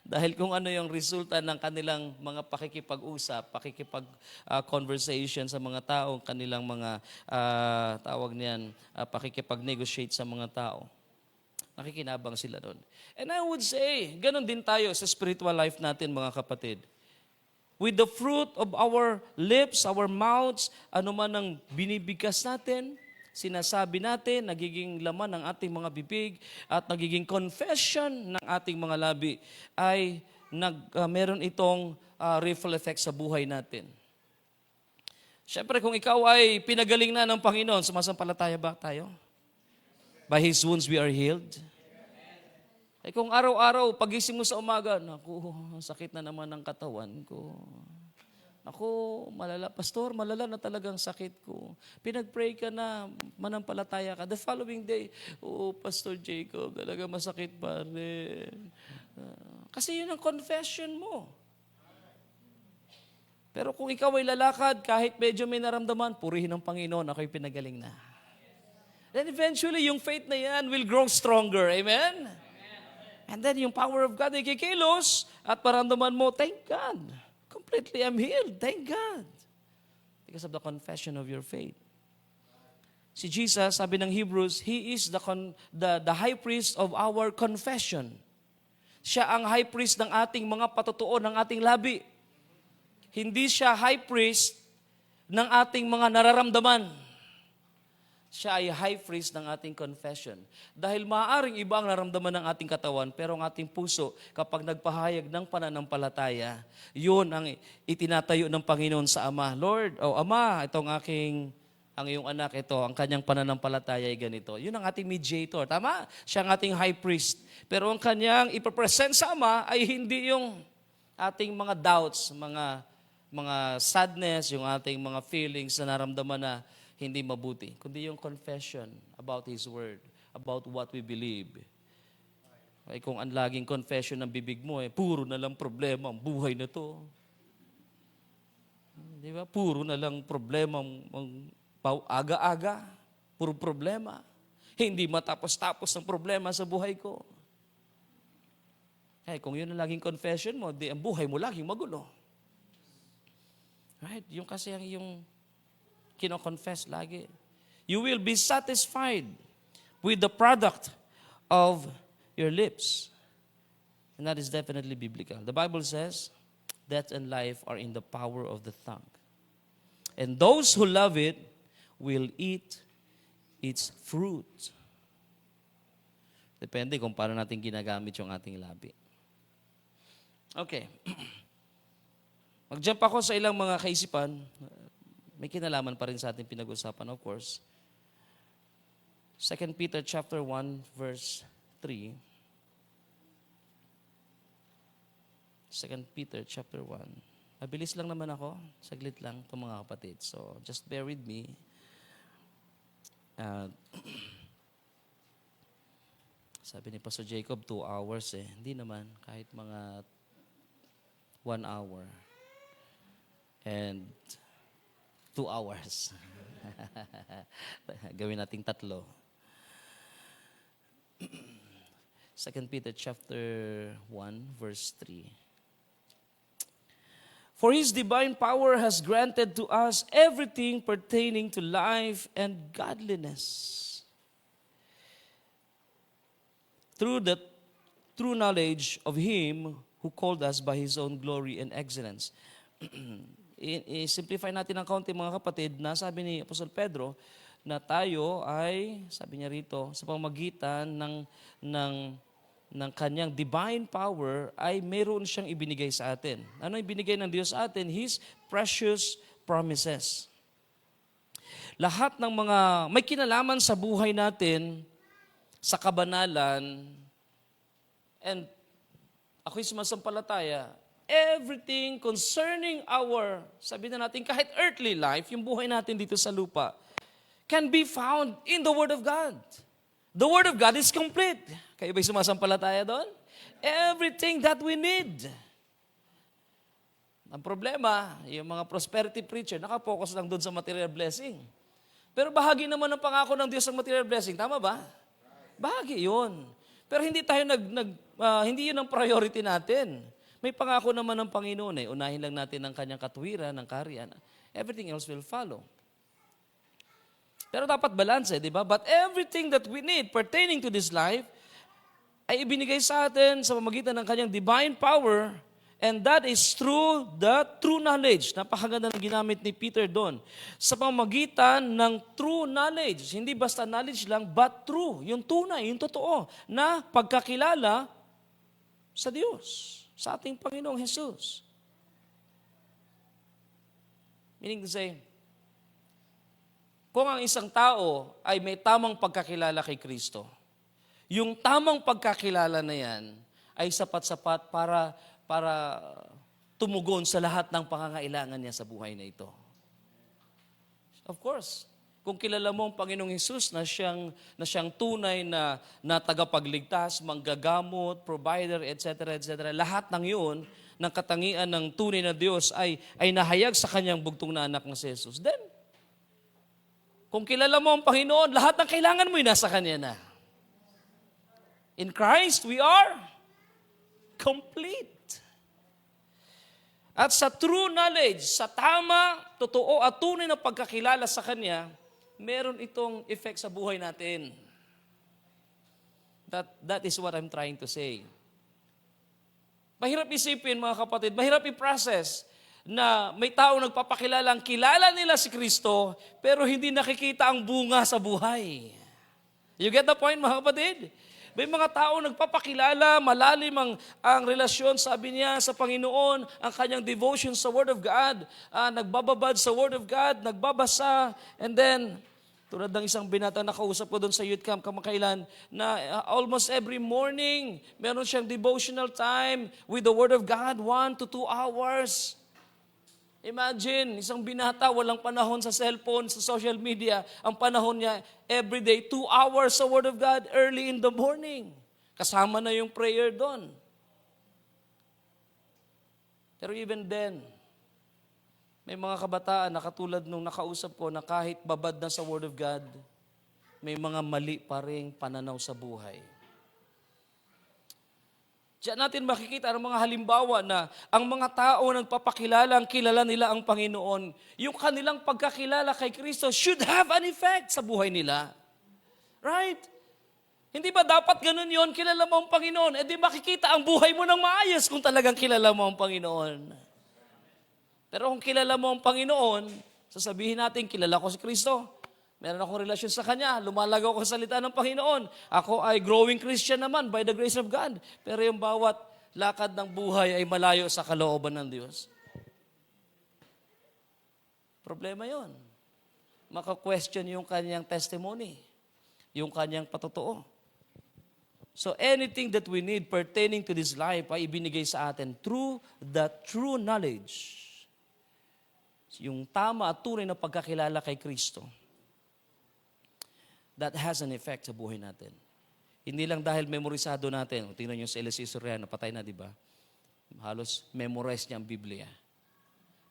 Dahil kung ano yung resulta ng kanilang mga pakikipag-usap, pakikipag-conversation sa mga tao, kanilang mga tawag niyan, pakikipag-negotiate sa mga tao. Nakikinabang sila doon. And I would say, ganun din tayo sa spiritual life natin, mga kapatid. With the fruit of our lips, our mouths, ano man ang binibigkas natin, sinasabi natin, nagiging laman ng ating mga bibig at nagiging confession ng ating mga labi ay meron itong ripple effect sa buhay natin. Siyempre, kung ikaw ay pinagaling na ng Panginoon, sumasampalataya ba tayo? By His wounds we are healed. Eh kung araw-araw, pagising mo sa umaga, naku, sakit na naman ng katawan ko. Naku, malala. Pastor, malala na talagang sakit ko. Pinag-pray ka na, manampalataya ka. The following day, Pastor Jacob, talaga masakit pa rin. Kasi yun ang confession mo. Pero kung ikaw ay lalakad, kahit medyo may naramdaman, purihin ng Panginoon, ako'y pinagaling na. Then eventually, yung faith na yan will grow stronger. Amen? And then yung power of God ay kikilos at paramdaman mo, thank God. Completely I'm healed. Thank God. Because of the confession of your faith. Si Jesus, sabi ng Hebrews, He is the high priest of our confession. Siya ang high priest ng ating mga patutuo, ng ating labi. Hindi siya high priest ng ating mga nararamdaman. Siya ay high priest ng ating confession. Dahil maaaring iba ang naramdaman ng ating katawan, pero ang ating puso, kapag nagpahayag ng pananampalataya, yun ang itinatayo ng Panginoon sa Ama. Lord, Ama, ang iyong anak, ang kanyang pananampalataya ay ganito. Yun ang ating mediator. Tama? Siya ang ating high priest. Pero ang kanyang ipapresent sa Ama ay hindi yung ating mga doubts, mga sadness, yung ating mga feelings na naramdaman na hindi mabuti, kundi yung confession about His Word, about what we believe. Ay kung ang laging confession ng bibig mo, puro na lang problema ang buhay na to. Di ba? Puro na lang problema, aga-aga, puro problema. Hindi matapos-tapos ang problema sa buhay ko. Ay kung yun ang laging confession mo, ang buhay mo laging magulo. Right? Yung kasi yung kino-confess lagi. You will be satisfied with the product of your lips. And that is definitely biblical. The Bible says, death and life are in the power of the tongue. And those who love it will eat its fruit. Depende kung paano natin ginagamit yung ating labi. Okay. Mag-jump ako sa ilang mga kaisipan. May kinalaman pa rin sa ating pinag-usapan, of course. 2 Peter chapter 1, verse 3. 2 Peter chapter 1. Mabilis lang naman ako. Saglit lang ito mga kapatid. So, just bear with me. Sabi ni Pastor Jacob, 2 hours eh. Hindi naman. Kahit mga 1 hour. And 2 hours. Gawin nating 3. 2 Peter chapter 1, verse 3. For His divine power has granted to us everything pertaining to life and godliness, through the true knowledge of Him who called us by His own glory and excellence. I-simplify natin ng kaunti mga kapatid na sabi ni Apostol Pedro na tayo ay, sabi niya rito, sa pamamagitan ng kanyang divine power ay mayroon siyang ibinigay sa atin. Ano ibinigay ng Diyos sa atin? His precious promises. Lahat ng mga may kinalaman sa buhay natin, sa kabanalan, and ako'y sumasampalataya, everything concerning our, sabi na natin, kahit earthly life, yung buhay natin dito sa lupa, can be found in the Word of God. The Word of God is complete. Kayo ba'y sumasampalataya doon? Everything that we need. Ang problema, yung mga prosperity preacher, nakapokus lang doon sa material blessing. Pero bahagi naman ng pangako ng Diyos ang material blessing. Tama ba? Bahagi yun. Pero hindi tayo hindi yun ang priority natin. May pangako naman ng Panginoon eh. Unahin lang natin ang kanyang katuwiran, ng kaharian. Everything else will follow. Pero dapat balance, di ba? But everything that we need pertaining to this life ay ibinigay sa atin sa pamamagitan ng kanyang divine power, and that is through the true knowledge. Napakaganda ng ginamit ni Peter doon. Sa pamamagitan ng true knowledge. Hindi basta knowledge lang, but true. Yung tunay, yung totoo, na pagkakilala sa Diyos, sa ating Panginoong Jesus. Meaning to say, kung ang isang tao ay may tamang pagkakilala kay Kristo, yung tamang pagkakilala na yan ay sapat-sapat para tumugon sa lahat ng pangangailangan niya sa buhay na ito. Of course, kung kilala mo ang Panginoong Hesus na siyang tunay na tagapagligtas, manggagamot, provider, etc., etc., lahat ng yun, ng katangian ng tunay na Diyos ay nahayag sa kanyang bugtong na anak na si Jesus. Then, kung kilala mo ang Panginoon, lahat ng kailangan mo ay nasa Kanya na. In Christ, we are complete. At sa true knowledge, sa tama, totoo at tunay na pagkakilala sa Kanya, meron itong effect sa buhay natin. That is what I'm trying to say. Mahirap isipin, mga kapatid, mahirap i-process na may tao nagpapakilalang kilala nila si Kristo, pero hindi nakikita ang bunga sa buhay. You get the point, mga kapatid? May mga tao nagpapakilala, malalim ang relasyon, sabi niya, sa Panginoon, ang kanyang devotion sa Word of God, nagbababad sa Word of God, nagbabasa, and then, tulad ng isang binata na kausap ko doon sa youth camp kamakailan, na almost every morning, meron siyang devotional time with the Word of God, 1 to 2 hours. Imagine, isang binata, walang panahon sa cellphone, sa social media. Ang panahon niya, everyday, 2 hours sa Word of God, early in the morning. Kasama na yung prayer doon. Pero even then, may mga kabataan na katulad nung nakausap ko na kahit babad na sa Word of God, may mga mali pa ring pananaw sa buhay. Diyan natin makikita ang mga halimbawa na ang mga tao nagpapakilalang kilala nila ang Panginoon, yung kanilang pagkakilala kay Kristo should have an effect sa buhay nila. Right? Hindi ba dapat ganun yon? Kilala mo ang Panginoon, di makikita ang buhay mo ng maayos kung talagang kilala mo ang Panginoon. Pero kung kilala mo ang Panginoon, sasabihin natin, kilala ko si Kristo. Meron akong relasyon sa Kanya. Lumalagaw ako sa salita ng Panginoon. Ako ay growing Christian naman by the grace of God. Pero yung bawat lakad ng buhay ay malayo sa kalooban ng Diyos. Problema yon. Maka-question yung kanyang testimony. Yung kanyang patotoo. So anything that we need pertaining to this life ay ibinigay sa atin through the true knowledge. Yung tama at tunay na pagkakilala kay Kristo. That has an effect sa buhay natin. Hindi lang dahil memorisado natin. Tingnan nyo si L.C. Soriano, patay na, di ba? Halos memorize niya ang Biblia.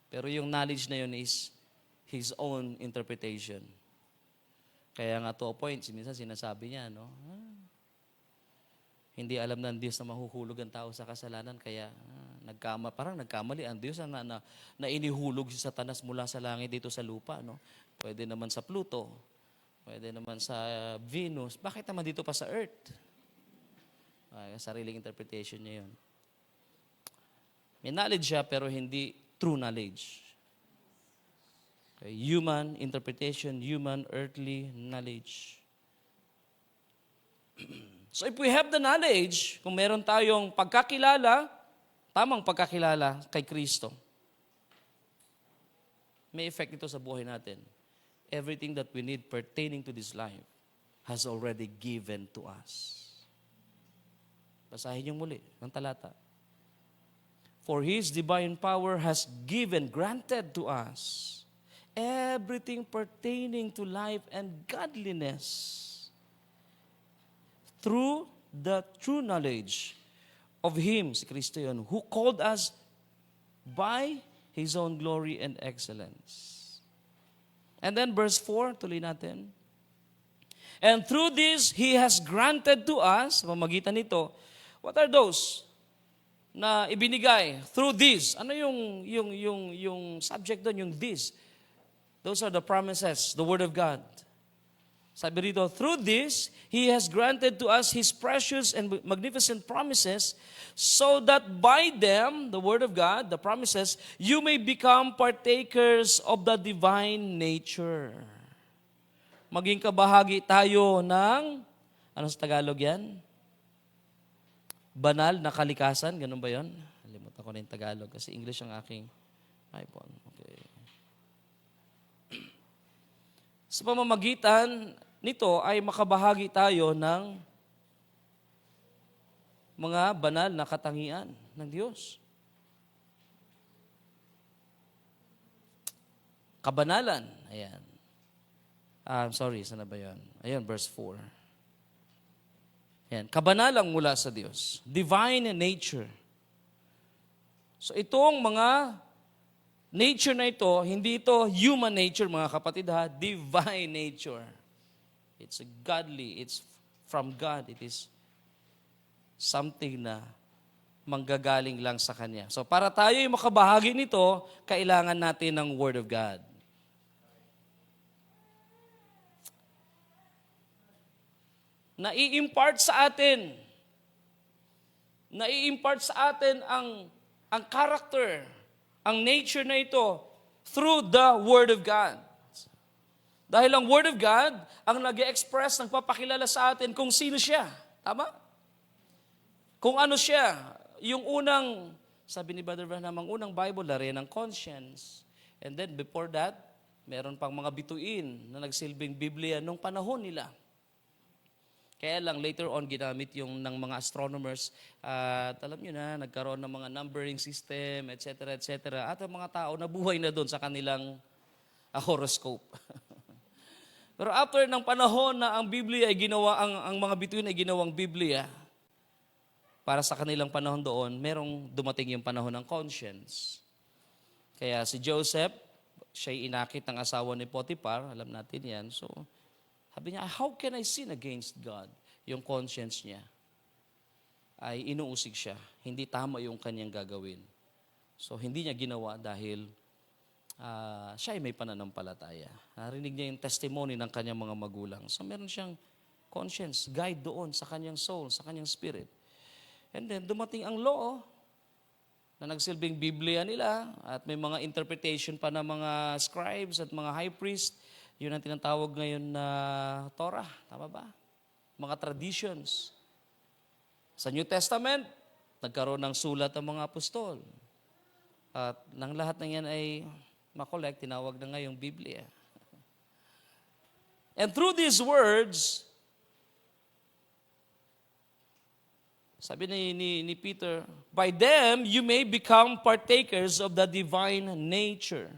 Pero yung knowledge na yun is his own interpretation. Kaya nga to a point, minsan sinasabi niya, no? Hindi alam ng Diyos na mahuhulog ang tao sa kasalanan, kaya parang nagkamali ang Diyos na inihulog si Satanas mula sa langit dito sa lupa. No? Pwede naman sa Pluto, pwede naman sa Venus. Bakit naman dito pa sa Earth? Sariling interpretation niya yun. May knowledge siya pero hindi true knowledge. Okay? Human interpretation, human earthly knowledge. So if we have the knowledge, kung meron tayong pagkakilala, tamang pagkakilala kay Kristo, may effect ito sa buhay natin. Everything that we need pertaining to this life has already given to us. Basahin niyo muli ng talata. For His divine power has granted to us everything pertaining to life and godliness through the true knowledge of Him, si Kristo yun, who called us by His own glory and excellence. And then verse 4, tuloy natin. And through this, He has granted to us, pamagitan nito, what are those na ibinigay? Through this. Ano yung subject doon, yung this? Those are the promises, the Word of God. Sabi rito, through this, He has granted to us His precious and magnificent promises, so that by them, the Word of God, the promises, you may become partakers of the divine nature. Maging kabahagi tayo ng, ano sa Tagalog yan? Banal na kalikasan, ganun ba yun? Limutan ko na yung Tagalog kasi English ang aking iPhone. Okay. Sa pamamagitan nito ay makabahagi tayo ng mga banal na katangian ng Diyos. Kabanalan. Ayan. Saan na ba yun? Ayan, verse 4. Ayan. Kabanalang mula sa Diyos. Divine nature. So itong mga nature na ito, hindi ito human nature, mga kapatid ha, divine nature. It's godly, it's from God, it is something na manggagaling lang sa Kanya. So para tayo ay makabahagi nito, kailangan natin ng Word of God. Nai-impart sa atin ang character, ang nature na ito through the Word of God. Dahil ang Word of God ang nag-express, nagpapakilala sa atin kung sino siya. Tama? Kung ano siya. Yung unang, sabi ni Brother Branham, ang unang Bible na rin ang conscience. And then before that, meron pang mga bituin na nagsilbing Biblia nung panahon nila. Kaya lang later on ginamit yung ng mga astronomers at alam niyo na nagkaroon ng mga numbering system, etc. etc. At ang mga tao nabuhay na doon sa kanilang horoscope. Pero after ng panahon na ang Biblia ay ginawa, ang mga bituin ay ginawang Biblia, para sa kanilang panahon doon, merong dumating yung panahon ng conscience. Kaya si Joseph, siya'y inakit ng asawa ni Potiphar, alam natin yan. So, sabi niya, how can I sin against God? Yung conscience niya ay inuusig siya. Hindi tama yung kanyang gagawin. So, hindi niya ginawa dahil siya ay may pananampalataya. Narinig niya yung testimony ng kanyang mga magulang. So, meron siyang conscience, guide doon sa kanyang soul, sa kanyang spirit. And then, dumating ang law na nagsilbing Biblia nila at may mga interpretation pa ng mga scribes at mga high priest. Yun ang tinatawag ngayon na Torah. Tama ba? Mga traditions. Sa New Testament, nagkaroon ng sulat ang mga apostol. At nang lahat ng yan ay makolekt, tinawag na ngayong Biblia. And through these words, sabi ni Peter, by them you may become partakers of the divine nature.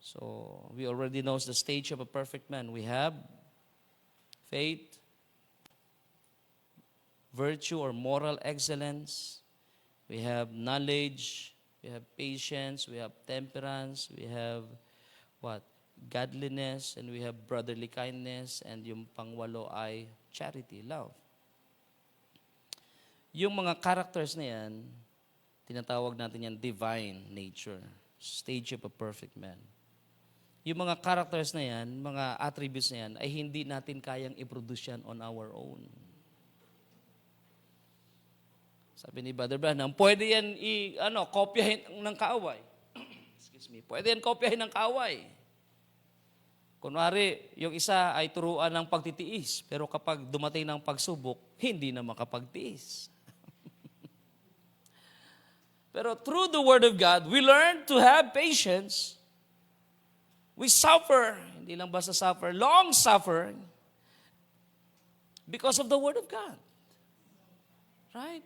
So, we already know the stage of a perfect man. We have faith, virtue or moral excellence. We have knowledge. We have patience. We have temperance. We have what? godliness, and we have brotherly kindness, and yung pangwalo ay charity, love. Yung mga characters na yan, tinatawag natin yan divine nature, stage of a perfect man. Yung mga characters na yan, mga attributes na yan, ay hindi natin kayang i-produce yan on our own. Sabi ni Brother Branham, pwede yan kopyahin ng kaaway. Excuse me. Pwede yan kopyahin ng kaaway. Kunwari, yung isa ay turuan ng pagtitiis, pero kapag dumating ng pagsubok, hindi na makapagtiis. Pero through the Word of God, we learn to have patience. We suffer, hindi lang basta suffer, long suffer, because of the Word of God. Right?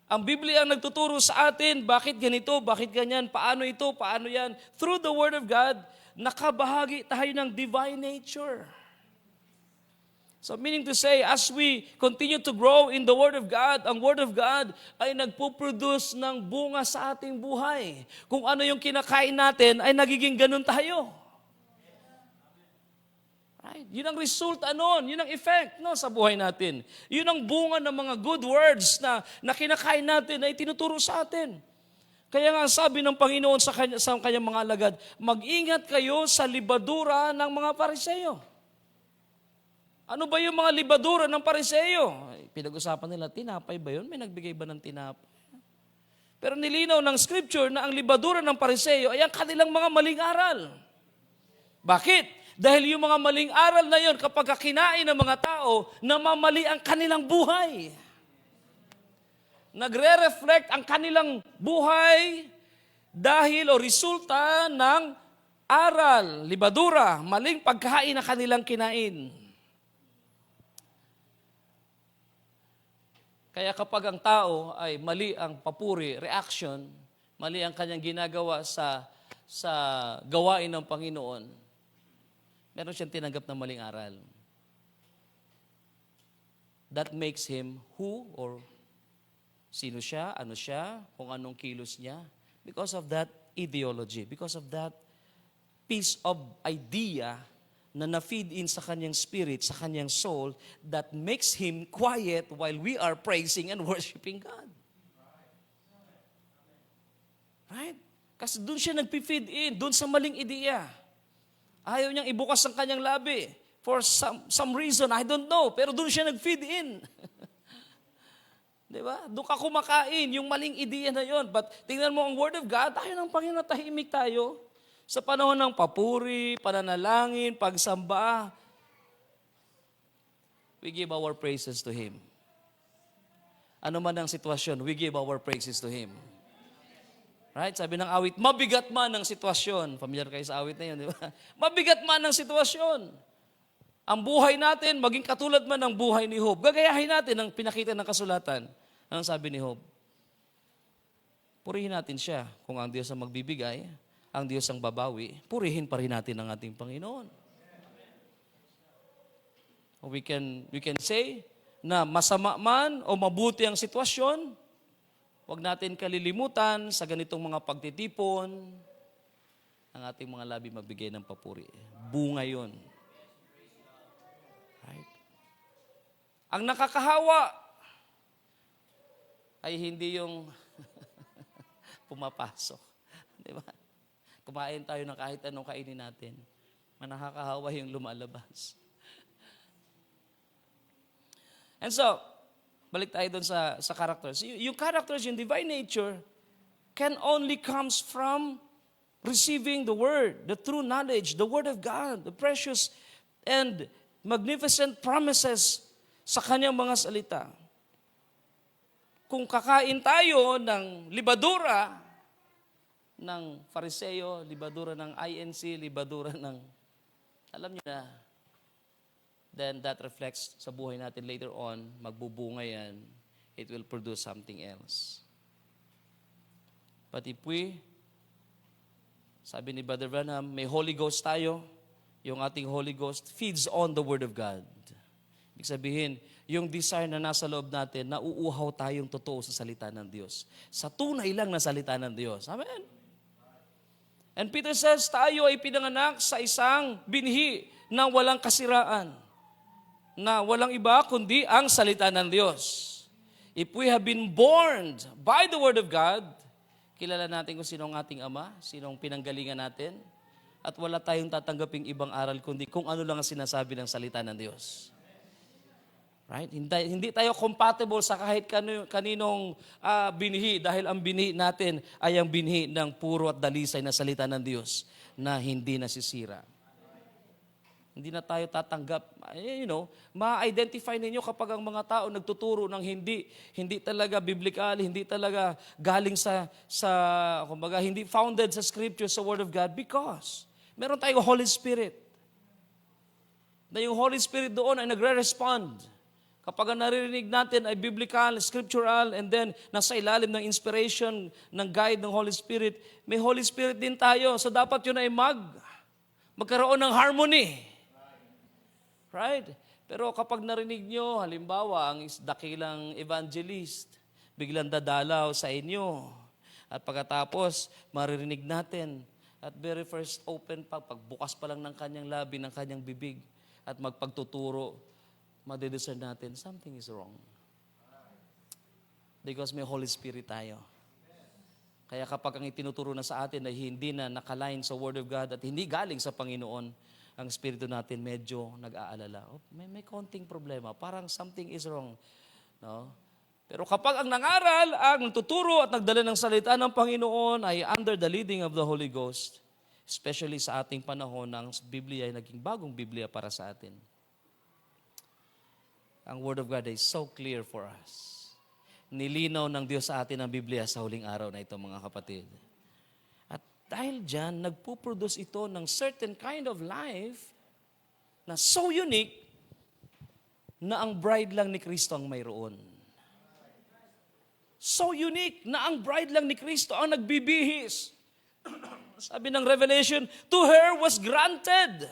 Ang Biblia ang nagtuturo sa atin, bakit ganito, bakit ganyan, paano ito, paano yan. Through the Word of God, nakabahagi tayo ng divine nature. So meaning to say, as we continue to grow in the Word of God, ang Word of God ay nagpo-produce ng bunga sa ating buhay. Kung ano yung kinakain natin, ay nagiging ganun tayo. Right? Yun ang resulta nun, yun ang effect sa buhay natin. Yun ang bunga ng mga good words na kinakain natin, na itinuturo sa atin. Kaya nga sabi ng Panginoon sa kanyang mga alagad, mag-ingat kayo sa libadura ng mga Pariseo. Ano ba yung mga libadura ng Pariseo? Pinag-usapan nila, tinapay ba yun? May nagbigay ba ng tinapay? Pero nilinaw ng Scripture na ang libadura ng Pariseo ay ang kanilang mga maling aral. Bakit? Dahil yung mga maling aral na yon, kapag kinain ng mga tao, namamali ang kanilang buhay. Nagre-reflect ang kanilang buhay dahil o resulta ng aral, libadura, maling pagkain na kanilang kinain. Kaya kapag ang tao ay mali ang papuri, reaction, mali ang kanyang ginagawa sa gawain ng Panginoon, meron siyang tinanggap na maling aral. That makes him who or sino siya, ano siya, kung anong kilos niya. Because of that ideology, because of that piece of idea na na-feed in sa kanyang spirit, sa kanyang soul, that makes him quiet while we are praising and worshiping God. Right? Kasi doon siya nagpi-feed in, doon sa maling ideya. Ayaw niyang ibukas ang kanyang labi. For some reason, I don't know. Pero doon siya nag-feed in. Diba? Doon ka kumakain, yung maling ideya na yon. But tingnan mo ang Word of God, tayo ng Panginoon, tahimik tayo. Sa panahon ng papuri, pananalangin, pagsamba, we give our praises to Him. Ano man ang sitwasyon, we give our praises to Him. Right? Sabi ng awit, mabigat man ang sitwasyon. Familiar kayo sa awit na yun, di ba? Mabigat man ang sitwasyon. Ang buhay natin, maging katulad man ng buhay ni Job. Gagayahin natin ang pinakita ng kasulatan. Anong sabi ni Job? Purihin natin siya. Kung ang Diyos ang magbibigay, ang Diyos ang babawi, purihin pa rin natin ang ating Panginoon. We can say na masama man o mabuti ang sitwasyon, huwag natin kalilimutan sa ganitong mga pagtitipon, ang ating mga labi magbigay ng papuri. Bunga yun. Right? Ang nakakahawa ay hindi yung pumapasok. Di ba? Kumain tayo ng kahit anong kainin natin. Nakakahawa yung lumalabas. And so, balik tayo dun sa characters. Yung characters, yung divine nature, can only comes from receiving the Word, the true knowledge, the Word of God, the precious and magnificent promises sa Kanyang mga salita. Kung kakain tayo ng libadura ng Fariseo, libadura ng INC, libadura ng, alam niyo na, then that reflects sa buhay natin later on, magbubunga yan, it will produce something else. But if we, sabi ni Brother Branham, may Holy Ghost tayo, yung ating Holy Ghost feeds on the Word of God. Ibig sabihin, yung desire na nasa loob natin, nauuhaw tayong totoo sa salita ng Diyos. Sa tunay lang na salita ng Diyos. Amen? And Peter says, tayo ay pinanganak sa isang binhi na walang kasiraan, na walang iba kundi ang salita ng Diyos. If we have been born by the Word of God, kilala natin kung sino ang ating Ama, sino ang pinanggalingan natin, at wala tayong tatanggaping ibang aral kundi kung ano lang ang sinasabi ng salita ng Diyos. Right? Hindi tayo compatible sa kahit kaninong binhi dahil ang binhi natin ay ang binhi ng puro at dalisay na salita ng Diyos na hindi nasisira. Hindi na tayo tatanggap. Ma-identify ninyo kapag ang mga tao nagtuturo ng hindi talaga biblical, hindi talaga galing kumbaga, hindi founded sa Scripture, sa Word of God, because meron tayong Holy Spirit. Na yung Holy Spirit doon ay nagre-respond. Kapag ang naririnig natin ay biblical, scriptural, and then nasa ilalim ng inspiration, ng guide ng Holy Spirit, may Holy Spirit din tayo. So dapat yun ay magkaroon ng harmony. Right? Pero kapag narinig nyo, halimbawa, ang dakilang evangelist, biglang dadalaw sa inyo. At pagkatapos, maririnig natin, at very first open pagbukas pa lang ng kanyang labi, ng kanyang bibig, at magpagtuturo, madidiscern natin, something is wrong. Because may Holy Spirit tayo. Kaya kapag ang itinuturo na sa atin ay hindi na nakaline sa Word of God at hindi galing sa Panginoon, ang Espiritu natin medyo nag-aalala. May konting problema. Parang something is wrong. No? Pero kapag ang nangaral, ang tuturo at nagdala ng salita ng Panginoon ay under the leading of the Holy Ghost, especially sa ating panahon ng Biblia ay naging bagong Biblia para sa atin. Ang Word of God is so clear for us. Nilinaw ng Diyos sa atin ang Biblia sa huling araw na ito, mga kapatid. At dahil dyan, nagpuproduce ito ng certain kind of life na so unique na ang bride lang ni Kristo ang mayroon. So unique na ang bride lang ni Kristo ang nagbibihis. Sabi ng Revelation, to her was granted.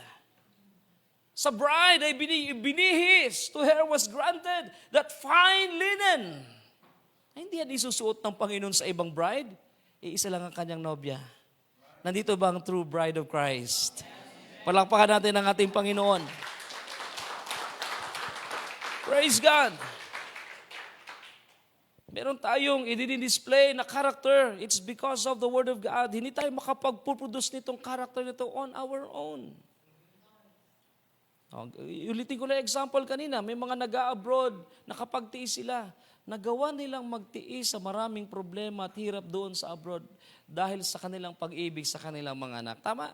Sa bride ay binihis, to her was granted that fine linen. Ay, hindi yan isusuot ng Panginoon sa ibang bride. Iisa lang ang kanyang nobya. Nandito ba ang true bride of Christ? Palakpakan natin ang ating Panginoon. Praise God. Meron tayong i-display na character. It's because of the Word of God. Hindi tayo makapag-produce nitong character nito on our own. Ulitin ko lang example kanina, may mga nag-a-abroad, nakapagtiis sila. Nagawa nilang magtiis sa maraming problema at hirap doon sa abroad dahil sa kanilang pag-ibig sa kanilang mga anak. Tama?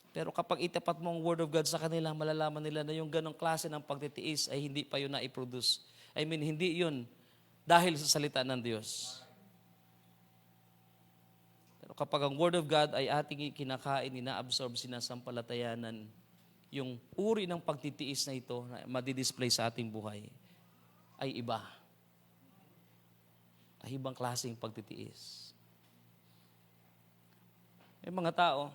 Pero kapag itapat mo ang Word of God sa kanila, malalaman nila na yung ganong klase ng pagtitiis ay hindi pa yun na-produce. I mean, hindi yun dahil sa salita ng Diyos. Pero kapag ang Word of God ay ating kinakain, ina-absorb, sinasampalatayanan, yung uri ng pagtitiis na ito na madidisplay sa ating buhay ay iba. Ay ibang klaseng pagtitiis. May mga tao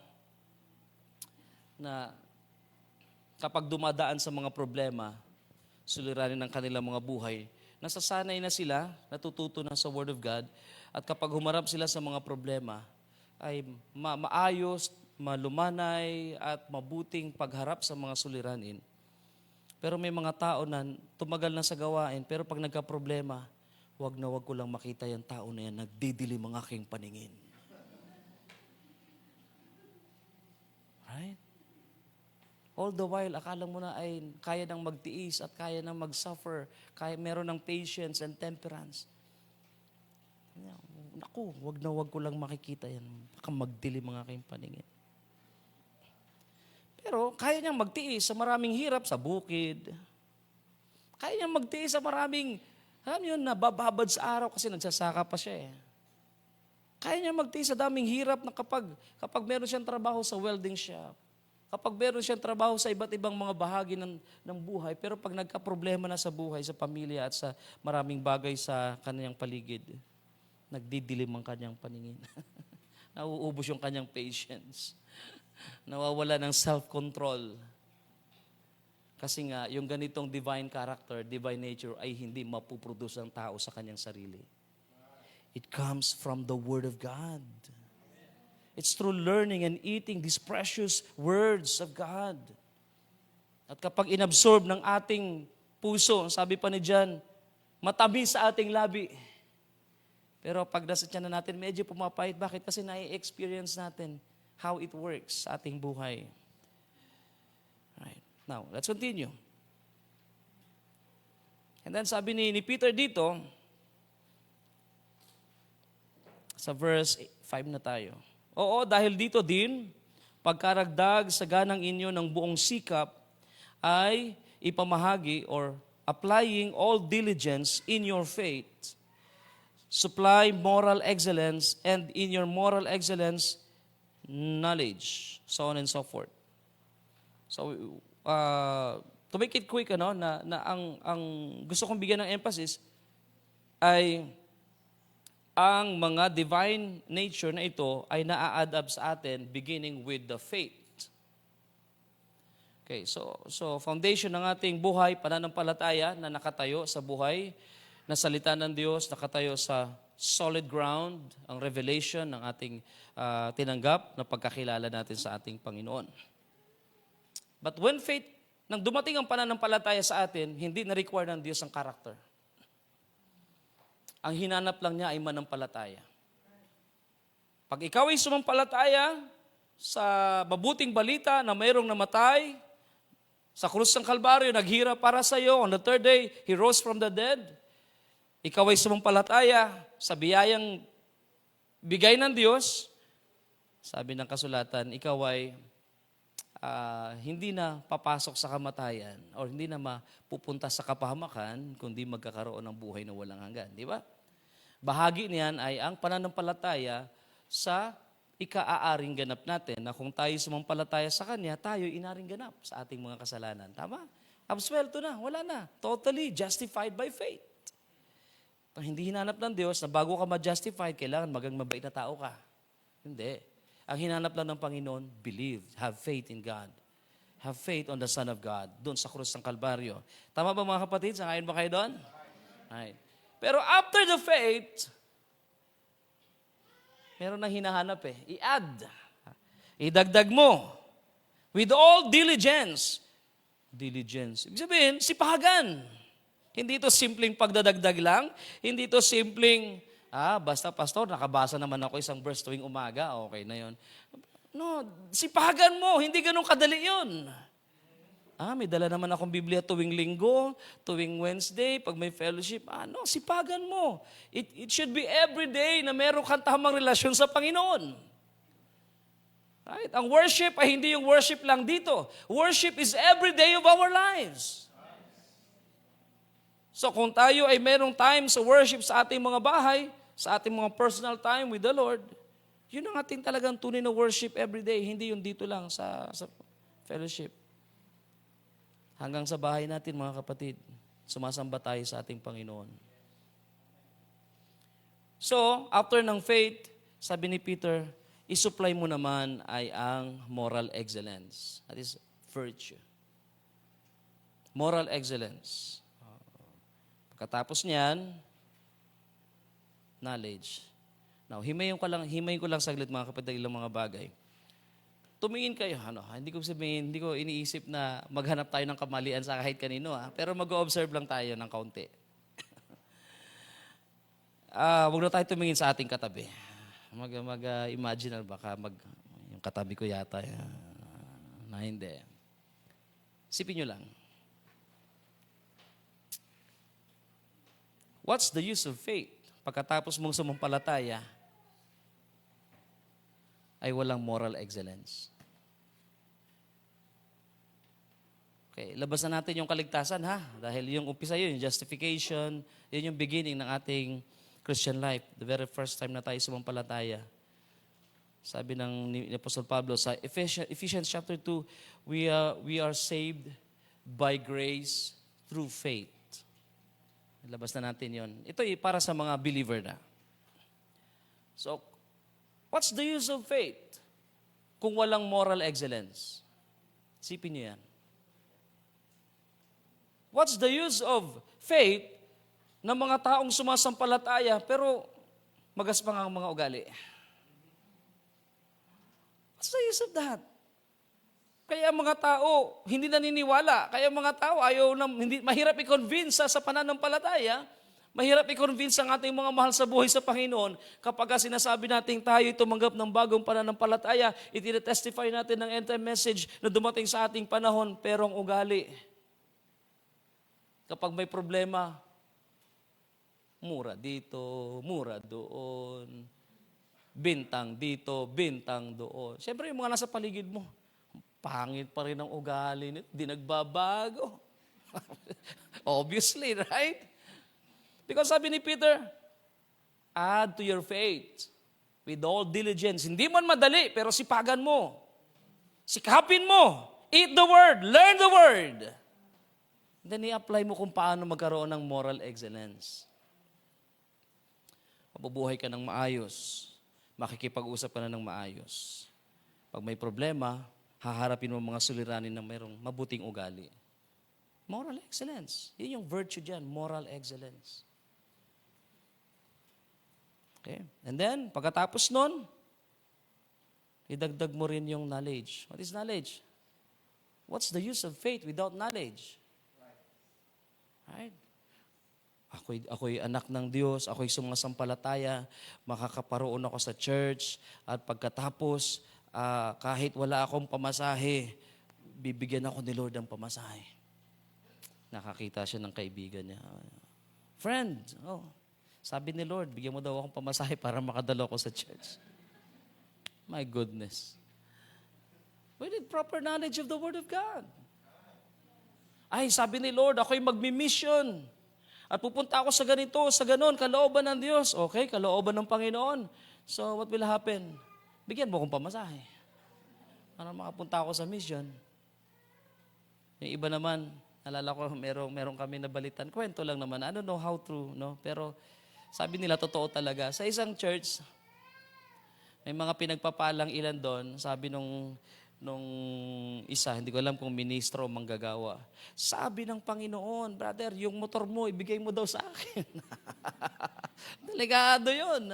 na kapag dumadaan sa mga problema, suliranin ng kanilang mga buhay, nasasanay na sila, natututo na sa Word of God, at kapag humarap sila sa mga problema, ay maayos, malumanay at mabuting pagharap sa mga suliranin. Pero may mga tao na tumagal na sa gawain, pero pag nagka-problema, wag ko lang makita yung tao na yan, nagdidilim ang aking paningin. Right? All the while, akala mo na ay kaya nang magtiis at kaya nang mag-suffer, meron ng patience and temperance. Naku, wag ko lang makikita yan. Baka magdilim ang aking paningin. Pero kaya niyang magtiis sa maraming hirap sa bukid. Kaya niyang magtiis sa maraming, alam niyo, nabababad sa araw kasi nagsasaka pa siya eh. Kaya niyang magtiis sa daming hirap na kapag meron siyang trabaho sa welding shop, kapag meron siyang trabaho sa iba't ibang mga bahagi ng buhay, pero pag nagka-problema na sa buhay, sa pamilya at sa maraming bagay sa kanyang paligid, nagdidilim ang kanyang paningin. Nauubos yung kanyang patience. Nawawala ng self-control. Kasi nga, yung ganitong divine character, divine nature, ay hindi mapuproduce ng tao sa kanyang sarili. It comes from the Word of God. It's through learning and eating these precious words of God. At kapag inabsorb ng ating puso, sabi pa ni John, matamis sa ating labi. Pero pag nasa tiyan na natin, medyo pumapait. Bakit? Kasi na-experience natin how it works sa ating buhay. Right. Now, let's continue. And then sabi ni Peter dito, sa verse 5 na tayo. Oo, dahil dito din, pagkaragdag sa ganang inyo ng buong sikap, ay ipamahagi or applying all diligence in your faith, supply moral excellence, and in your moral excellence, knowledge, so on and so forth. So, to make it quick, na ang gusto kong bigyan ng emphasis ay ang mga divine nature na ito ay naa-add up sa atin beginning with the faith. Okay, so foundation ng ating buhay, pananampalataya na nakatayo sa buhay, na salita ng Diyos, nakatayo sa solid ground, ang revelation ng ating tinanggap na pagkakilala natin sa ating Panginoon. But when faith, nang dumating ang pananampalataya sa atin, hindi na-require ng Diyos ang character. Ang hinanap lang niya ay manampalataya. Pag ikaw ay sumampalataya sa mabuting balita na mayroong namatay, sa krus ng Kalbaryo, naghira para sa iyo. On the third day, He rose from the dead. Ikaw ay sumampalataya sa biyayang bigay ng Diyos. Sabi ng kasulatan, ikaw ay hindi na papasok sa kamatayan o hindi na mapupunta sa kapahamakan, kundi magkakaroon ng buhay na walang hanggan. Di ba? Bahagi niyan ay ang pananampalataya sa ika-aaring ganap natin na kung tayo sumampalataya sa Kanya, tayo inaring ganap sa ating mga kasalanan. Tama? Absuelto na, wala na. Totally justified by faith. Hindi hinanap ng Diyos na bago ka ma-justified, kailangan magang mabait na tao ka. Hindi. Ang hinanap lang ng Panginoon, believe, have faith in God. Have faith on the Son of God, doon sa krus ng Kalbaryo. Tama ba mga kapatid? Sangayon ba kayo doon? Right. Pero after the faith, meron nang hinahanap I-add. Idagdag mo. With all diligence. Diligence. Ibig sabihin, sipagan. Hindi ito simpleng pagdadagdag lang. Hindi ito simpleng, basta pastor, nakabasa naman ako isang verse tuwing umaga. Okay na yon. No, sipagan mo. Hindi ganun kadali yun. May dala naman akong Biblia tuwing linggo, tuwing Wednesday, pag may fellowship. Sipagan mo. It should be every day na meron kang tamang relasyon sa Panginoon. Right? Ang worship ay hindi yung worship lang dito. Worship is every day of our lives. So kung tayo ay merong time sa worship sa ating mga bahay, sa ating mga personal time with the Lord, yun ang ating talagang tunay na worship every day, hindi yung dito lang sa fellowship. Hanggang sa bahay natin, mga kapatid, sumasamba tayo sa ating Panginoon. So, after ng faith, sabi ni Peter, isupply mo naman ay ang moral excellence. That is virtue. Moral excellence. Pagkatapos niyan, knowledge. Now, himayin ko lang saglit mga kapatid, ilang mga bagay. Tumingin kayo, hindi ko iniisip na maghanap tayo ng kamalian sa kahit kanino, pero mag-observe lang tayo ng kaunti. Huwag na tayo tumingin sa ating katabi. Mag-imagine baka yung katabi ko yata, na hindi. Sipin nyo lang. What's the use of faith? Pagkatapos mong sumampalataya, ay walang moral excellence. Okay, labas na natin yung kaligtasan dahil yung umpisa yun, yung justification, yun yung beginning ng ating Christian life. The very first time na tayo sumampalataya. Sabi ni Apostle Pablo sa Ephesians chapter 2, we are saved by grace through faith. Labas na natin yun. Ito para sa mga believer na. So, what's the use of faith kung walang moral excellence? Sipin niyo yan. What's the use of faith ng mga taong sumasampalataya, pero magaspang ang mga ugali? What's the use of that? Kaya mga tao hindi naniniwala. Kaya mga tao mahirap i-convince sa pananampalataya. Mahirap i-convince ang ating mga mahal sa buhay sa Panginoon kapag sinasabi natin tayo tumanggap ng bagong pananampalataya, itinetestify natin ng end-time message na dumating sa ating panahon, pero ang ugali. Kapag may problema, mura dito, mura doon, bintang dito, bintang doon. Siyempre yung mga nasa paligid mo, pangit pa rin ang ugali nito, di nagbabago. Obviously, right? Because sabi ni Peter, add to your faith with all diligence. Hindi man madali, pero sipagan mo. Sikapin mo. Eat the word. Learn the word. Then i-apply mo kung paano magkaroon ng moral excellence. Mabubuhay ka ng maayos. Makikipag-usap ka na ng maayos. Pag may problema, haharapin mo mga suliranin na mayroong mabuting ugali. Moral excellence. Yun yung virtue dyan, moral excellence. Okay? And then, pagkatapos nun, idagdag mo rin yung knowledge. What is knowledge? What's the use of faith without knowledge? Right? Ako'y anak ng Diyos, ako'y sumasampalataya, makakaparoon ako sa church, at pagkatapos, kahit wala akong pamasahe, bibigyan ako ni Lord ng pamasahe. Nakakita siya ng kaibigan niya. Friend, sabi ni Lord, bigyan mo daw akong pamasahe para makadalo ako sa church. My goodness. We need proper knowledge of the Word of God. Ay, sabi ni Lord, ako'y magmi-mission. At pupunta ako sa ganito, sa ganon, kalooban ng Diyos. Okay, kalooban ng Panginoon. So, what will happen? Bigyan mo akong pamasahe. Para makapunta ako sa mission. Yung iba naman, nalala ko, meron kami nabalitan. Kwento lang naman. I don't know how true, no? Pero, sabi nila, totoo talaga. Sa isang church, may mga pinagpapalang ilan doon. Sabi nung isa, hindi ko alam kung ministro o manggagawa. Sabi ng Panginoon, brother, yung motor mo, ibigay mo daw sa akin. Delikado yun.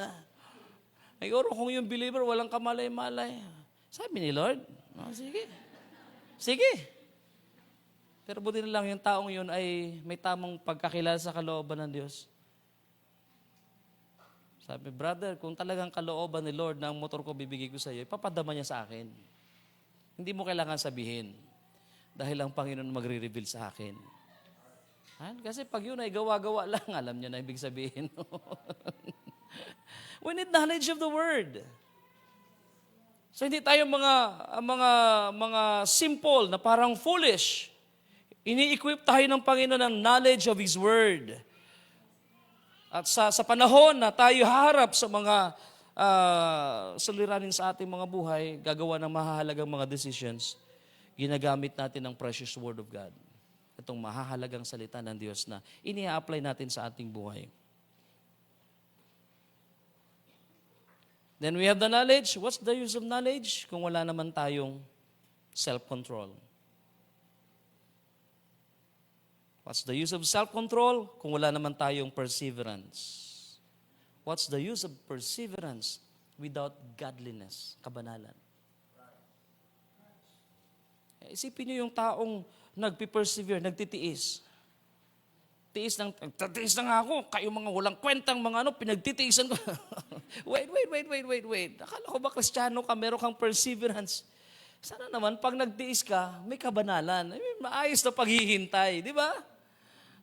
Siguro kung yung believer, walang kamalay-malay. Sabi ni Lord, sige. Sige. Pero buti na lang yung taong yun ay may tamang pagkakilala sa kalooban ng Diyos. Sabi, brother, kung talagang kalooban ni Lord na ang motor ko bibigay ko sa iyo, ipapadama niya sa akin. Hindi mo kailangan sabihin. Dahil ang Panginoon magre-reveal sa akin. Kasi pag yun ay gawa-gawa lang, alam niya na ibig sabihin. We need knowledge of the Word. So hindi tayo mga simple na parang foolish. Ini-equip tayo ng Panginoon ng knowledge of His Word. At sa panahon na tayo harap sa mga suliranin sa ating mga buhay, gagawa ng mahahalagang mga decisions, ginagamit natin ang precious Word of God. Itong mahahalagang salita ng Diyos na ini-apply natin sa ating buhay. Then we have the knowledge. What's the use of knowledge kung wala naman tayong self-control? What's the use of self-control kung wala naman tayong perseverance? What's the use of perseverance without godliness, kabanalan? Isipin niyo yung taong nagpipersevere, nagtitiis. Tiis na nga ako, kayo mga walang kwentang mga pinagtitiisan ko. Wait. Akala ko ba Kristiyano ka, meron kang perseverance? Sana naman, pag nagtiis ka, may kabanalan. May maayos na paghihintay, di ba?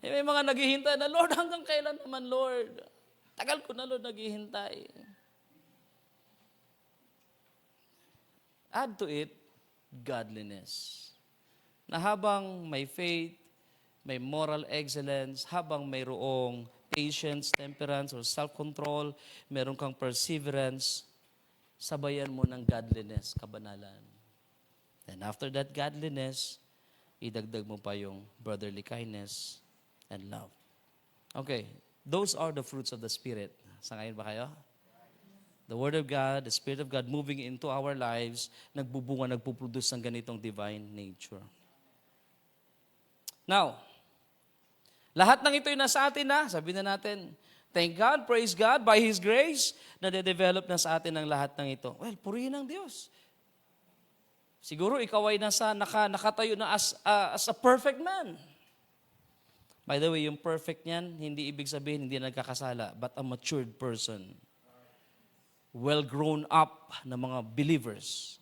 May mga naghihintay na, Lord, hanggang kailan naman, Lord? Tagal ko na, Lord, naghihintay. Add to it, godliness. Na habang may faith, may moral excellence, habang mayroong patience, temperance, or self-control, meron kang perseverance, sabayan mo ng godliness, kabanalan. And after that godliness, idagdag mo pa yung brotherly kindness and love. Okay, those are the fruits of the Spirit. Sangayon ba kayo? The Word of God, the Spirit of God moving into our lives, nagbubunga, nagpuproduce ng ganitong divine nature. Now, lahat ng ito'y nasa atin na, sabi na natin, thank God, praise God, by His grace, na de-develop na sa atin ang lahat ng ito. Well, purihin ang Diyos. Siguro ikaw ay nakatayo na as a perfect man. By the way, yung perfect niyan, hindi ibig sabihin hindi nagkakasala, but a matured person. Well grown up na mga believers.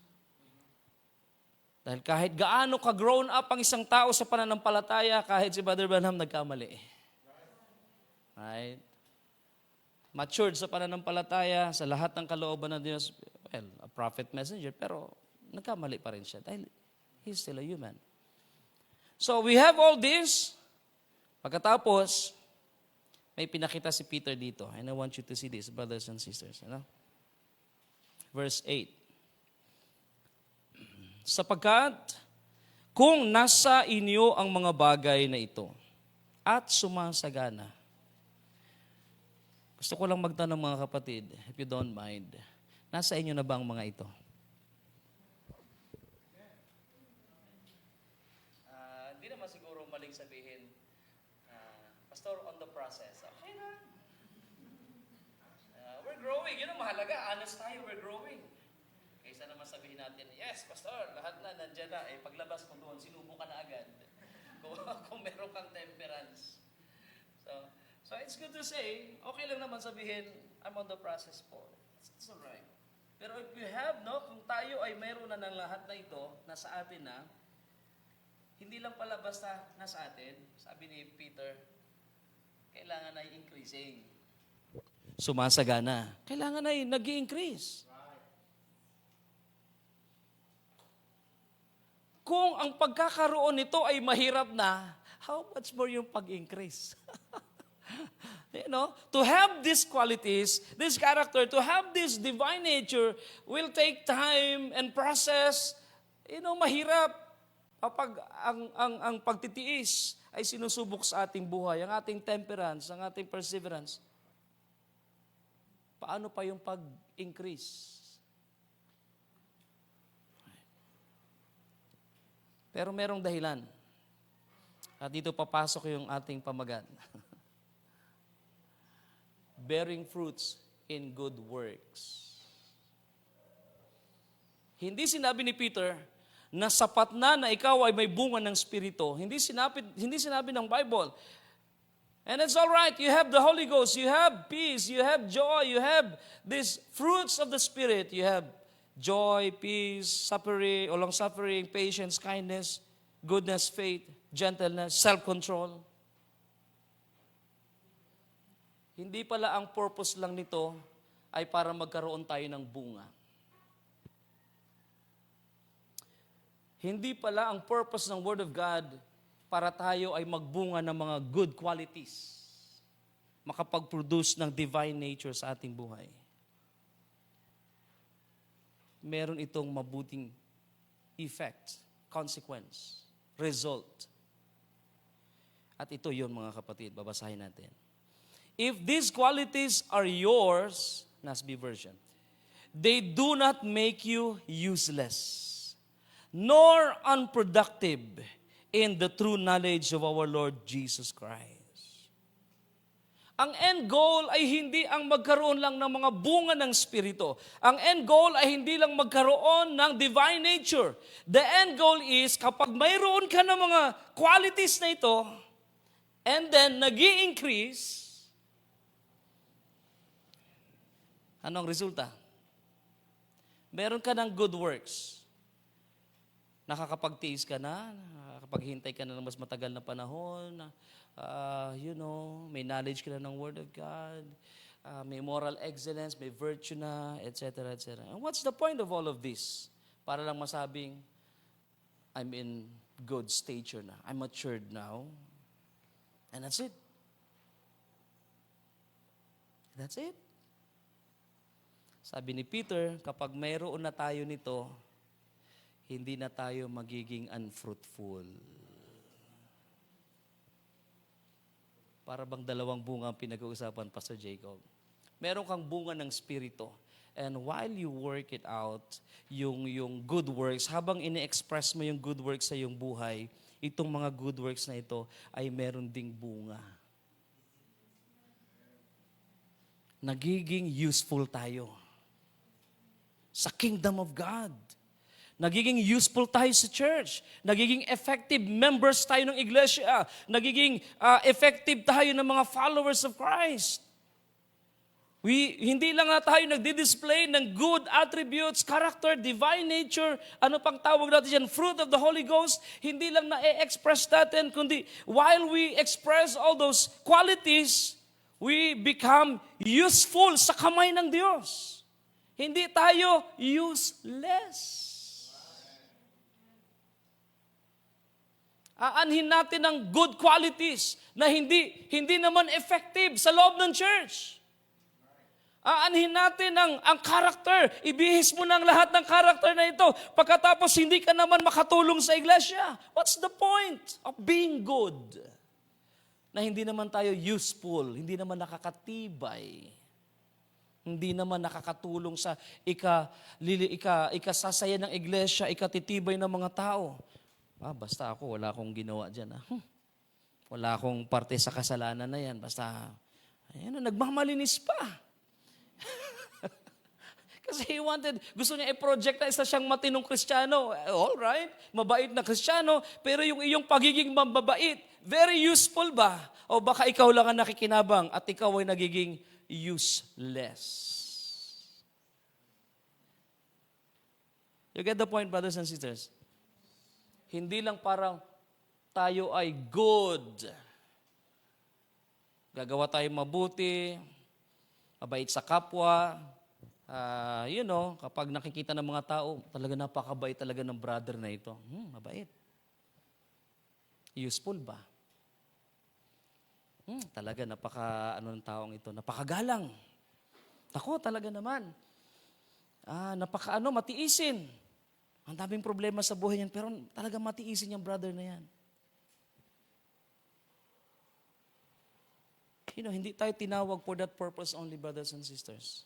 Dahil kahit gaano ka-grown up ang isang tao sa pananampalataya, kahit si Brother Branham nagkamali. Right? Matured sa pananampalataya, sa lahat ng kalooban ng Diyos, well, a prophet messenger, pero nagkamali pa rin siya dahil he's still a human. So we have all this. Pagkatapos, may pinakita si Peter dito. And I want you to see this, brothers and sisters. Verse 8. Sapagkat kung nasa inyo ang mga bagay na ito at sumasagana. Gusto ko lang magtanong mga kapatid, if you don't mind, nasa inyo na ba ang mga ito? Hindi naman siguro maling sabihin, Pastor, on the process. Okay na. We're growing. Yun ang mahalaga. Honest tayo, we're growing. Kaysa naman sabihin natin, yes, Pastor, lahat na, nandiyan na. Paglabas mo doon, sinubo ka na agad. Kung meron kang temperance. So it's good to say, okay lang naman sabihin, I'm on the process po. It's alright. Pero if you have, kung tayo ay meron na ng lahat na ito, nasa atin na, hindi lang pala basta nasa atin, sabi ni Peter, kailangan ay increasing. Sumasagana. Kailangan ay nag-i-increase. Kung ang pagkakaroon nito ay mahirap na, how much more yung pag-increase? To have these qualities, this character, to have this divine nature will take time and process. Mahirap. Kapag ang pagtitiis ay sinusubok sa ating buhay, ang ating temperance, ang ating perseverance, paano pa yung pag-increase? Pero merong dahilan. At dito papasok yung ating pamagat. Bearing fruits in good works. Hindi sinabi ni Peter, na sapat na ikaw ay may bunga ng Espiritu. Hindi sinabi ng Bible. And it's all right. You have the Holy Ghost. You have peace. You have joy. You have these fruits of the Spirit. You have joy, peace, suffering, long-suffering, patience, kindness, goodness, faith, gentleness, self-control. Hindi pala ang purpose lang nito ay para magkaroon tayo ng bunga. Hindi pala ang purpose ng Word of God para tayo ay magbunga ng mga good qualities, makapag-produce ng divine nature sa ating buhay. Meron itong mabuting effect, consequence, result. At ito yun mga kapatid, babasahin natin. If these qualities are yours, NASB version, they do not make you useless, nor unproductive in the true knowledge of our Lord Jesus Christ. Ang end goal ay hindi ang magkaroon lang ng mga bunga ng Espiritu. Ang end goal ay hindi lang magkaroon ng divine nature. The end goal is kapag mayroon ka ng mga qualities na ito, and then nag-i-increase, anong resulta? Meron ka ng good works. Nakakapagtiis ka na, nakakapaghintay ka na ng mas matagal na panahon, may knowledge ka na ng Word of God, may moral excellence, may virtue na, etc., etc. And what's the point of all of this? Para lang masabing, I'm in good stature na. I'm matured now. And that's it. That's it. Sabi ni Peter, kapag mayroon na tayo nito, hindi na tayo magiging unfruitful. Para bang dalawang bunga ang pinag-uusapan, Pastor Jacob. Meron kang bunga ng Espiritu. And while you work it out, yung good works, habang ini-express mo yung good works sa iyong buhay, itong mga good works na ito ay meron ding bunga. Nagiging useful tayo sa kingdom of God. Nagiging useful tayo sa church. Nagiging effective members tayo ng iglesia. Nagiging effective tayo ng mga followers of Christ. Hindi lang na tayo nagdi-display ng good attributes, character, divine nature, ano pang tawag natin yan, fruit of the Holy Ghost. Hindi lang na-express natin, kundi while we express all those qualities, we become useful sa kamay ng Diyos. Hindi tayo useless. Aanhin natin ang good qualities na hindi naman effective sa loob ng church. Aanhin natin ang character. Ibihis mo ng lahat ng character na ito. Pagkatapos hindi ka naman makatulong sa iglesia. What's the point of being good? Na hindi naman tayo useful, hindi naman nakakatibay. Hindi naman nakakatulong sa ikasasaya ng iglesia, ikatitibay ng mga tao. Basta ako, wala akong ginawa dyan. Wala akong parte sa kasalanan na yan. Basta, nagmamalinis pa. Kasi gusto niya i-project na isa siyang matinong Kristiyano. All right, mabait na Kristiyano, pero yung iyong pagiging mababait, very useful ba? O baka ikaw lang ang nakikinabang at ikaw ay nagiging useless. You get the point, brothers and sisters? Hindi lang parang tayo ay good. Gagawa tayo mabuti, mabait sa kapwa. Kapag nakikita ng mga tao, talaga napakabait talaga ng brother na ito. Mabait. Useful ba? Talaga ng taong ito, napakagalang. Ako talaga naman. Matiisin. Ang daming problema sa buhay niyan, pero talaga matiisin yung brother na yan. Hindi tayo tinawag for that purpose only, brothers and sisters.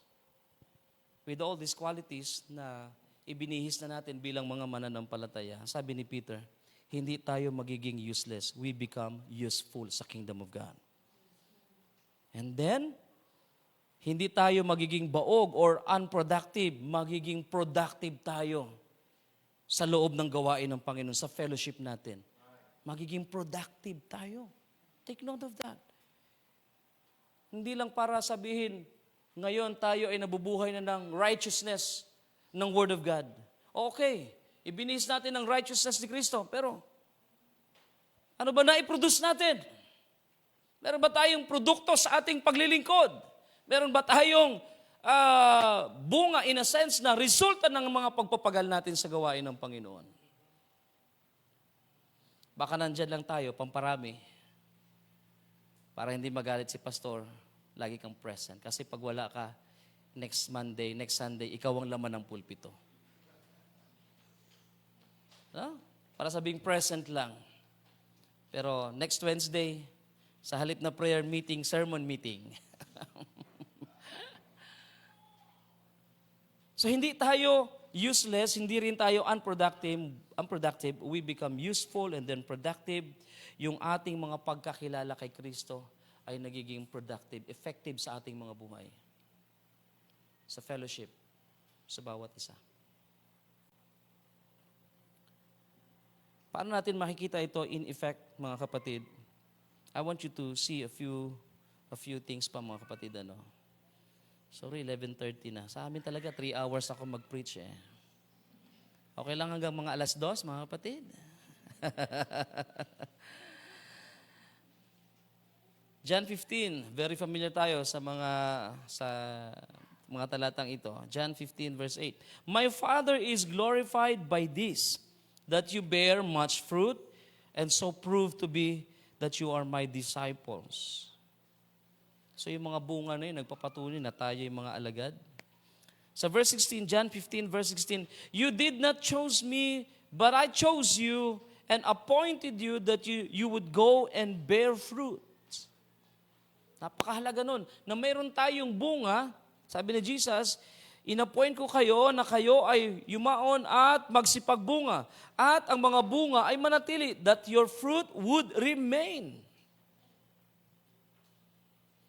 With all these qualities na ibinihis na natin bilang mga mananampalataya, sabi ni Peter, hindi tayo magiging useless. We become useful sa kingdom of God. And then, hindi tayo magiging baog or unproductive. Magiging productive tayo sa loob ng gawain ng Panginoon, sa fellowship natin. Magiging productive tayo. Take note of that. Hindi lang para sabihin, ngayon tayo ay nabubuhay na ng righteousness ng Word of God. Okay, ibinihis natin ang righteousness ni Kristo, pero ano ba na-produce natin? Meron ba tayong produkto sa ating paglilingkod? Meron ba tayong bunga in a sense na resulta ng mga pagpapagal natin sa gawain ng Panginoon? Baka nandyan lang tayo, pamparami, para hindi magalit si pastor, lagi kang present. Kasi pag wala ka, next Sunday, ikaw ang laman ng pulpito. Para sabing present lang. Pero next Wednesday, sa halip na prayer meeting, sermon meeting. So hindi tayo useless, hindi rin tayo unproductive. We become useful and then productive. Yung ating mga pagkakilala kay Kristo ay nagiging productive, effective sa ating mga buhay. Sa fellowship, sa bawat isa. Paano natin makikita ito in effect, mga kapatid? I want you to see a few things pa, mga kapatid. Sorry, 11:30 na. Sa amin talaga, 3 hours ako mag-preach eh. Okay lang hanggang mga 2:00, mga kapatid? John 15, very familiar tayo sa mga talatang ito. John 15 verse 8. My Father is glorified by this, that you bear much fruit, and so prove to be that you are my disciples. So yung mga bunga na yun, nagpapatunay na tayo yung mga alagad. Sa verse 16, John 15 verse 16, you did not choose me, but I chose you and appointed you that you would go and bear fruit. Napakahalaga nun, na mayroon tayong bunga, sabi ni Jesus, inappoint ko kayo na kayo ay yumaon at magsipagbunga. At ang mga bunga ay manatili, that your fruit would remain.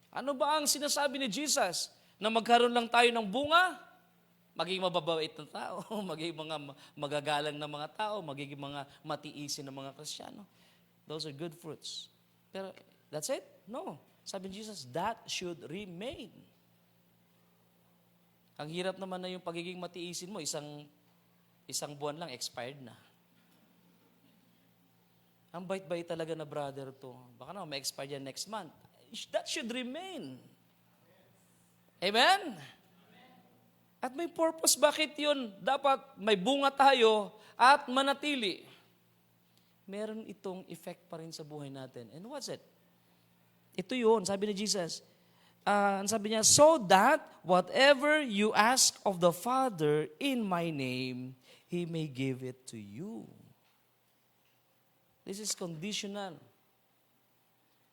Ano ba ang sinasabi ni Jesus? Na magkaroon lang tayo ng bunga? Magiging mababait na tao, magiging mga magagalang na mga tao, magiging mga matiisin na mga Kristiyano. Those are good fruits. Pero that's it? No. Sabi ni Jesus, that should remain. Ang hirap naman na yung pagiging matiisin mo, isang buwan lang, expired na. Ang bait-bait talaga na brother to. Baka na, ma-expire yan next month. That should remain. Amen? At may purpose. Bakit yun? Dapat may bunga tayo at manatili. Meron itong effect pa rin sa buhay natin. And what's it? Ito yun, sabi ni Jesus. Sabi niya, so that whatever you ask of the Father in my name, He may give it to you. This is conditional.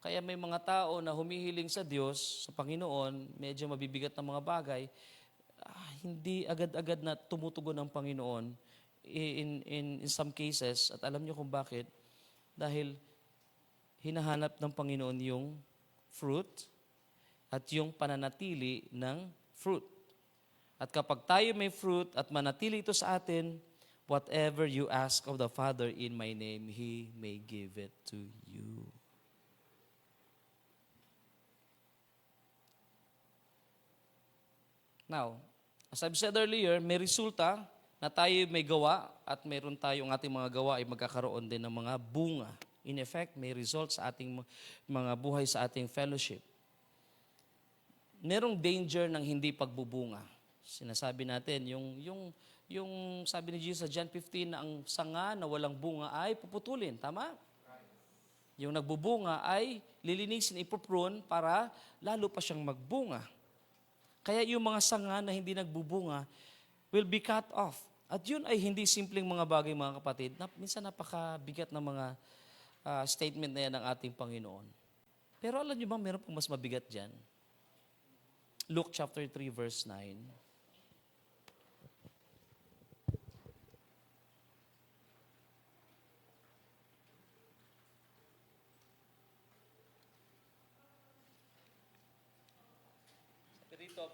Kaya may mga tao na humihiling sa Diyos, sa Panginoon, medyo mabibigat na mga bagay, hindi agad-agad na tumutugon ng Panginoon in some cases. At alam niyo kung bakit? Dahil hinahanap ng Panginoon yung fruit at yung pananatili ng fruit. At kapag tayo may fruit at manatili ito sa atin, whatever you ask of the Father in my name, He may give it to you. Now, as I've said earlier, may resulta na tayo may gawa at mayroon tayong ating mga gawa ay magkakaroon din ng mga bunga. In effect, may result sa ating mga buhay sa ating fellowship. Merong danger ng hindi pagbubunga. Sinasabi natin, yung sabi ni Jesus sa John 15 na ang sanga na walang bunga ay puputulin. Tama? Yung nagbubunga ay lilinisin, ipoprune para lalo pa siyang magbunga. Kaya yung mga sanga na hindi nagbubunga will be cut off. At yun ay hindi simpleng mga bagay, mga kapatid. Minsan napakabigat ng mga statement na yan ng ating Panginoon. Pero alam niyo ba, meron pong mas mabigat dyan? Luke chapter 3, verse 9.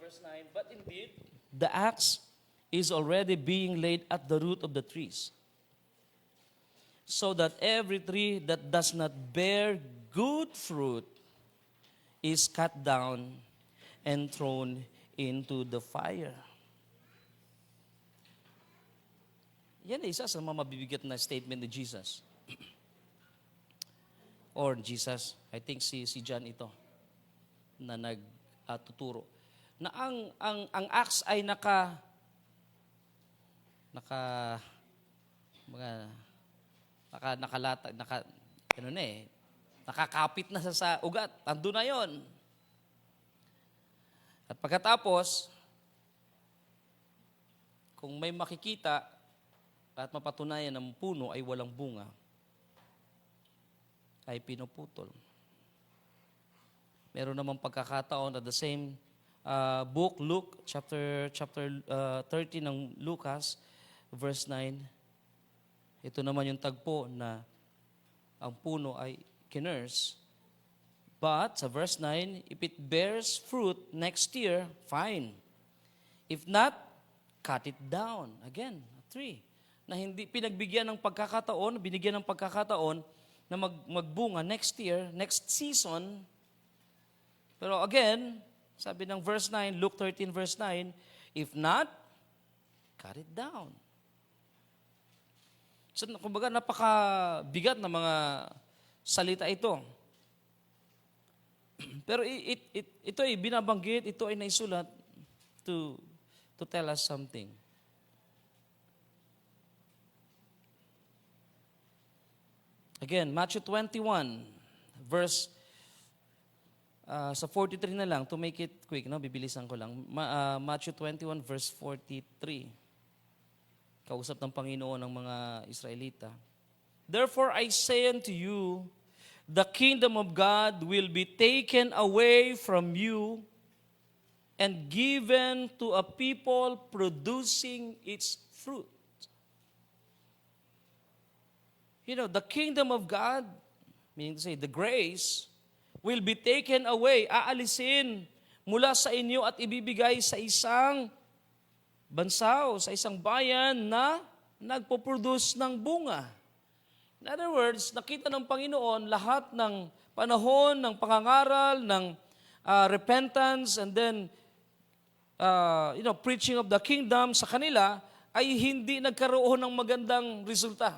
Verse 9, but indeed, the axe is already being laid at the root of the trees, so that every tree that does not bear good fruit is cut down and thrown into the fire. Yan ay isa sa mga mabibigat na statement ni Jesus. Or Jesus, I think si John ito, na nagtuturo. Na ang axe ay nakakapit na sa ugat. Ando na yon. At pagkatapos, kung may makikita at mapatunayan ng puno ay walang bunga, ay pinuputol. Meron namang pagkakataon at the same book, Luke, chapter 30 ng Lucas, verse 9. Ito naman yung tagpo na ang puno ay kinurse. But, sa verse 9, if it bears fruit next year, fine. If not, cut it down. Again, 3. Na hindi binigyan ng pagkakataon na magbunga next year, next season. Pero again, sabi ng verse 9, Luke 13 verse 9, if not, cut it down. So, kumbaga, napakabigat na mga salita ito. Pero ito ay binabanggit, ito ay naisulat to tell us something. Again, Matthew 21, verse sa 43 na lang, to make it quick, no? Bibilisan ko lang. Matthew 21, verse 43. Kausap ng Panginoon ng mga Israelita. Therefore I say unto you, the kingdom of God will be taken away from you and given to a people producing its fruit. You know, the kingdom of God, meaning to say, the grace, will be taken away, aalisin mula sa inyo at ibibigay sa isang bansa o sa isang bayan na nagpo-produce ng bunga. In other words, nakita ng Panginoon lahat ng panahon ng pangangaral, ng repentance, and then preaching of the kingdom sa kanila ay hindi nagkaroon ng magandang resulta.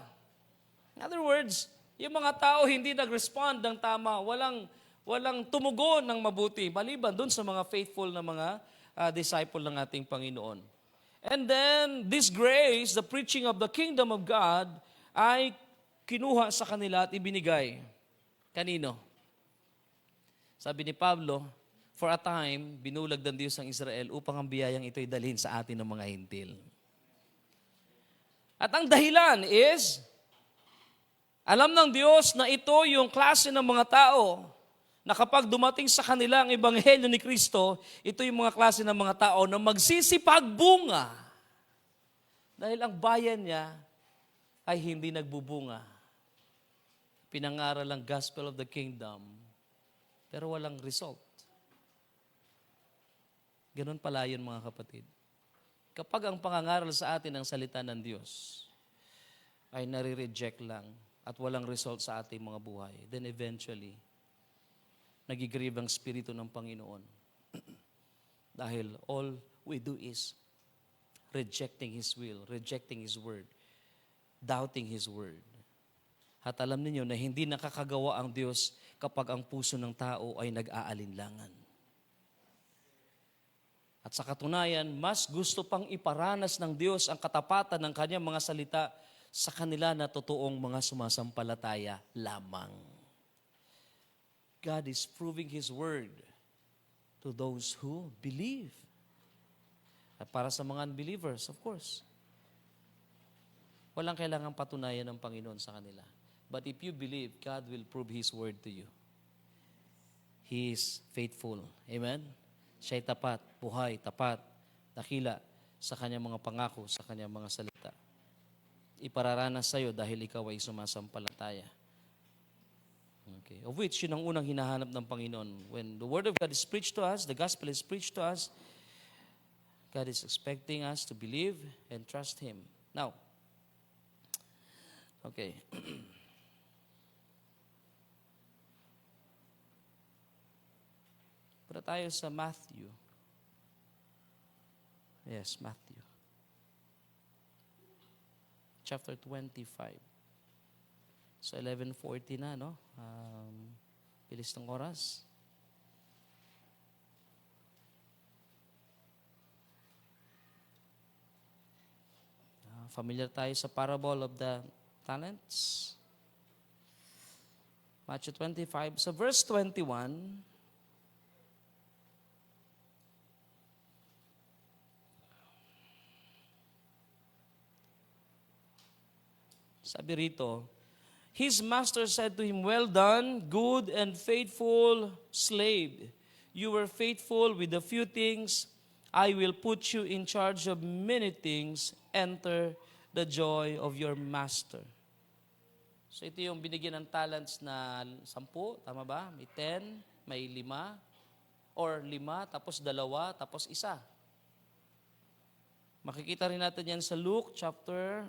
In other words, yung mga tao hindi nag-respond ng tama, walang tumugon ng mabuti, maliban dun sa mga faithful na mga disciple ng ating Panginoon. And then, this grace, the preaching of the kingdom of God, ay kinuha sa kanila at ibinigay. Kanino? Sabi ni Pablo, for a time, binulag ng Diyos ang Israel upang ang biyayang ito'y dalhin sa atin ng mga hintil. At ang dahilan is, alam ng Diyos na ito yung klase ng mga tao na kapag dumating sa kanila ang ebanghelyo ni Kristo, ito yung mga klase ng mga tao na magsisipagbunga. Dahil ang bayan niya ay hindi nagbubunga. Pinangaral ang gospel of the kingdom, pero walang result. Ganun pala yun, mga kapatid. Kapag ang pangangaral sa atin ng salita ng Diyos ay nare-reject lang at walang result sa ating mga buhay, then eventually, nagigrieve ang spirito ng Panginoon. Dahil all we do is rejecting His will, rejecting His word, doubting His word. At alam niyo na hindi nakakagawa ang Diyos kapag ang puso ng tao ay nag-aalinlangan. At sa katunayan, mas gusto pang iparanas ng Diyos ang katapatan ng Kanyang mga salita sa kanila na totoong mga sumasampalataya lamang. God is proving His word to those who believe. At para sa mga unbelievers, of course, walang kailangang patunayan ng Panginoon sa kanila. But if you believe, God will prove His word to you. He is faithful. Amen? Siya'y tapat, buhay, tapat, dakila sa Kanyang mga pangako, sa Kanyang mga salita. Ipararanas sa iyo dahil ikaw ay sumasampalataya. Okay. Of which, yun ang unang hinahanap ng Panginoon. When the Word of God is preached to us, the gospel is preached to us, God is expecting us to believe and trust Him. Now, okay. Punta tayo sa Matthew. Yes, Matthew. Chapter 25. So, 11:40 na, no? Bilis ng oras. Familiar tayo sa parable of the talents. Matthew 25. So, verse 21, sabi rito, his master said to him, well done, good and faithful slave. You were faithful with a few things. I will put you in charge of many things. Enter the joy of your master. So ito yung binigyan ng talents na 10, tama ba? May 10, may 5, or 5, tapos 2, tapos 1. Makikita rin natin yan sa Luke chapter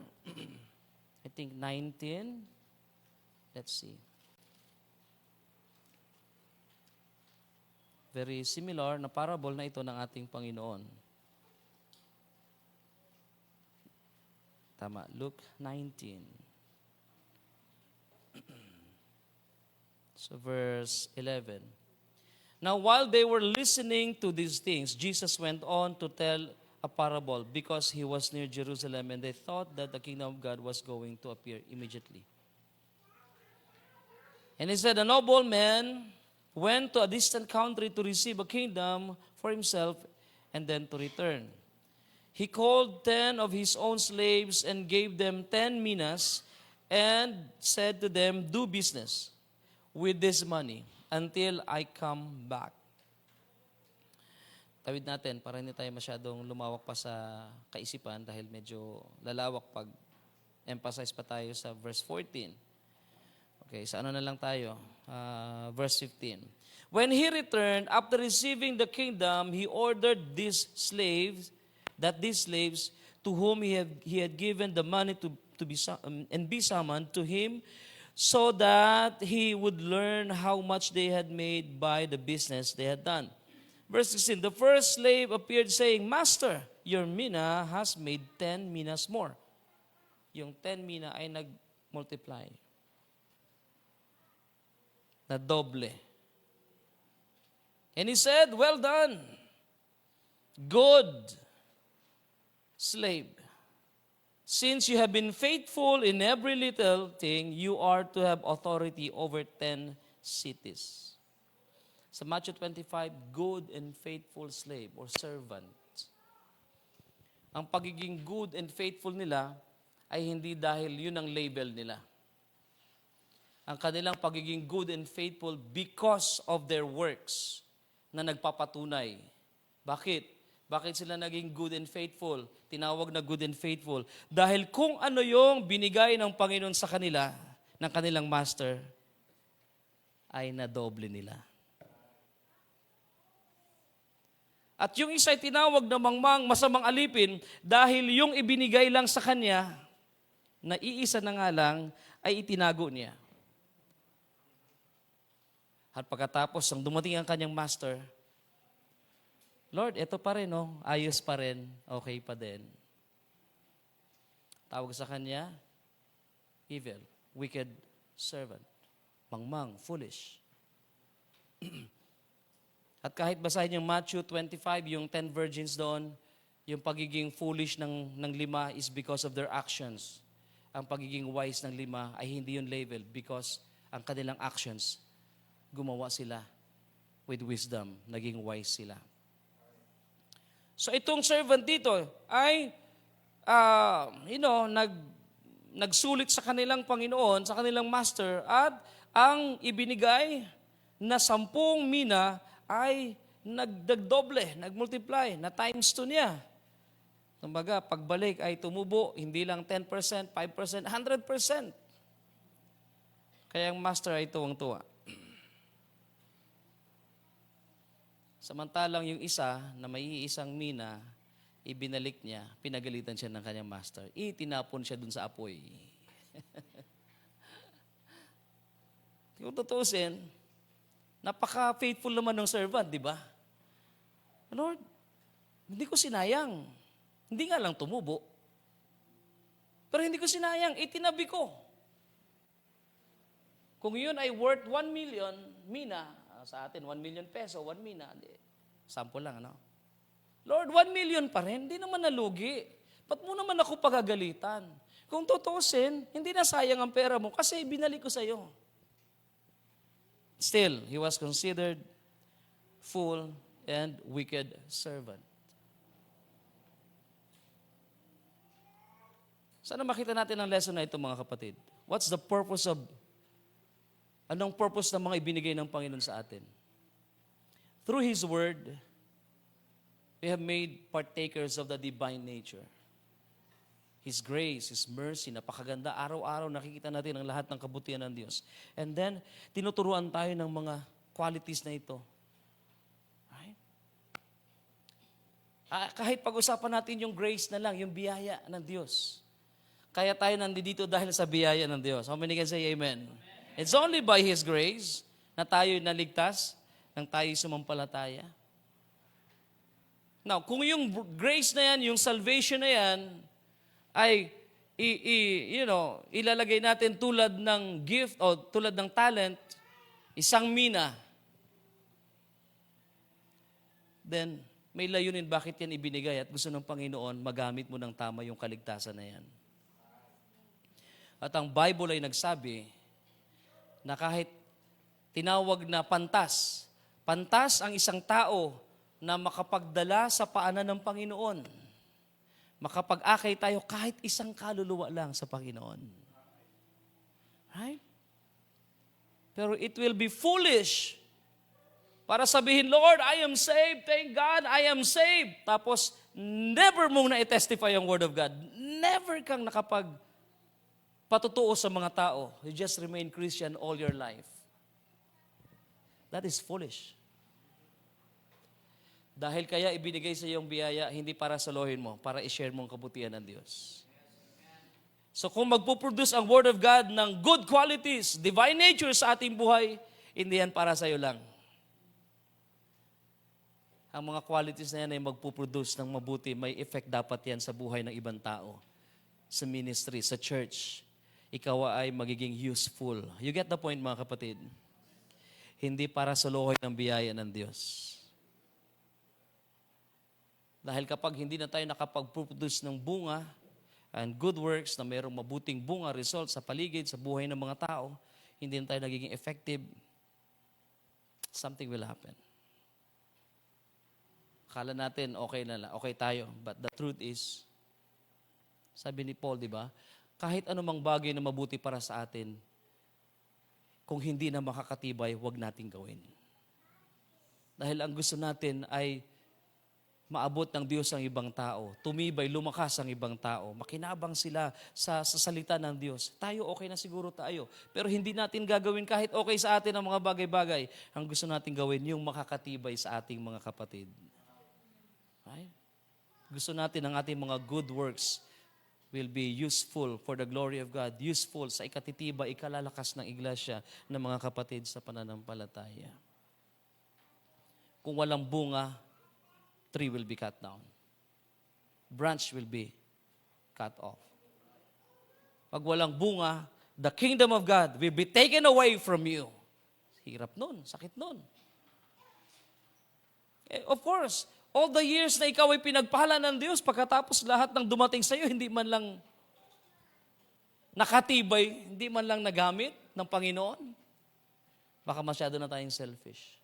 I think 19. Let's see. Very similar na parable na ito ng ating Panginoon. Tama, Luke 19. So verse 11. Now while they were listening to these things, Jesus went on to tell a parable because He was near Jerusalem and they thought that the kingdom of God was going to appear immediately. And He said, a noble man went to a distant country to receive a kingdom for himself and then to return. He called 10 of his own slaves and gave them 10 minas and said to them, do business with this money until I come back. Tawid natin para hindi tayo masyadong lumawak pa sa kaisipan dahil medyo lalawak pag emphasize pa tayo sa verse 14. Okay, sa ano na lang tayo? Verse 15. When he returned, after receiving the kingdom, he ordered these slaves that these slaves to whom he had given the money to be and be summoned to him, so that he would learn how much they had made by the business they had done. Verse 16, the first slave appeared saying, Master, your mina has made 10 minas more. Yung 10 mina ay nag-multiply. Na doble. And he said, well done, good slave. Since you have been faithful in every little thing, you are to have authority over 10 cities. Sa Matthew 25, good and faithful slave or servant. Ang pagiging good and faithful nila ay hindi dahil yun ang label nila. Ang kanilang pagiging good and faithful because of their works na nagpapatunay. Bakit? Bakit sila naging good and faithful? Tinawag na good and faithful. Dahil kung ano yung binigay ng Panginoon sa kanila, ng kanilang master, ay nadoble nila. At yung isa ay tinawag na mangmang masamang alipin dahil yung ibinigay lang sa kanya, na iisa na nga lang, ay itinago niya. At pagkatapos, nang dumating ang kanyang master, Lord, ito pa rin, oh, ayos pa rin, okay pa din. Tawag sa kanya, evil, wicked servant, mangmang, foolish. At kahit basahin yung Matthew 25, yung 10 virgins doon, yung pagiging foolish ng 5 is because of their actions. Ang pagiging wise ng 5 ay hindi yung label because ang kanilang actions, gumawa sila with wisdom, naging wise sila. So itong servant dito ay, nagsulit sa kanilang Panginoon, sa kanilang master, at ang ibinigay na 10 mina ay nagdoble, nagmultiply, na times 2 niya. Kumbaga, pagbalik ay tumubo, hindi lang 10%, 5%, 100%. Kaya ang master ay tuwang-tuwa. Samantalang yung isa na may iisang mina, ibinalik niya, pinagalitan siya ng kanyang master. Itinapon siya dun sa apoy. Kung tutusin, napaka-faithful naman ng servant, di ba? Lord, hindi ko sinayang. Hindi nga lang tumubo. Pero hindi ko sinayang, itinabi ko. Kung yun ay worth 1 million, mina, sa atin, 1 million peso, 1 mina, sample lang, ano? Lord, 1 million pa rin, hindi naman nalugi. Ba't mo naman ako pagagalitan? Kung tutusin, hindi na sayang ang pera mo kasi binalik ko sa'yo. Still, he was considered fool and wicked servant. Sana makita natin ang lesson na ito, mga kapatid. What's the purpose of, anong purpose ng mga ibinigay ng Panginoon sa atin? Through His Word, we have made partakers of the divine nature. His grace, His mercy, napakaganda. Araw-araw nakikita natin ang lahat ng kabutihan ng Diyos. And then, tinuturuan tayo ng mga qualities na ito. Right? Kahit pag-usapan natin yung grace na lang, yung biyaya ng Diyos. Kaya tayo nandito dahil sa biyaya ng Diyos. How many can say amen? It's only by His grace na tayo naligtas, nang tayo sumampalataya. Now, kung yung grace na yan, yung salvation na yan, ay ilalagay natin tulad ng gift o tulad ng talent, isang mina, then may layunin bakit yan ibinigay at gusto ng Panginoon magamit mo ng tama yung kaligtasan na yan. At ang Bible ay nagsabi na kahit tinawag na pantas ang isang tao na makapagdala sa paanan ng Panginoon. Makapag-akay tayo kahit isang kaluluwa lang sa Panginoon. Right? Pero it will be foolish para sabihin, Lord, I am saved. Thank God, I am saved. Tapos, never mong na-testify ang Word of God. Never kang patutuo sa mga tao. You just remain Christian all your life. That is foolish. Dahil kaya ibinigay sa iyong biyaya, hindi para salohin mo, para i-share mo ang kabutihan ng Diyos. So kung magpuproduce ang Word of God ng good qualities, divine nature sa ating buhay, hindi yan para sa iyo lang. Ang mga qualities na yan ay magpuproduce ng mabuti, may effect dapat yan sa buhay ng ibang tao, sa ministry, sa church. Ikaw ay magiging useful. You get the point, mga kapatid? Hindi para salohin ang biyaya ng Diyos. Dahil kapag hindi na tayo nakapag-produce ng bunga and good works na mayroong mabuting bunga, result sa paligid, sa buhay ng mga tao, hindi na tayo nagiging effective, something will happen. Akala natin okay na lang, okay tayo. But the truth is, sabi ni Paul, di ba? Kahit anumang bagay na mabuti para sa atin, kung hindi na makakatibay, huwag nating gawin. Dahil ang gusto natin ay maabot ng Diyos ang ibang tao, tumibay, lumakas ang ibang tao, makinabang sila sa salita ng Diyos. Tayo, okay na siguro tayo. Pero hindi natin gagawin kahit okay sa atin ang mga bagay-bagay. Ang gusto natin gawin, yung makakatibay sa ating mga kapatid. Right? Gusto natin ang ating mga good works will be useful for the glory of God, useful sa ikatitibay, ikalalakas ng iglesia ng mga kapatid sa pananampalataya. Kung walang bunga, tree will be cut down. Branch will be cut off. Pag walang bunga, the kingdom of God will be taken away from you. Hirap nun, sakit nun. Of course, all the years na ikaw ay pinagpala ng Diyos, pagkatapos lahat ng dumating sa iyo, hindi man lang nakatibay, hindi man lang nagamit ng Panginoon, baka masyado na tayong selfish.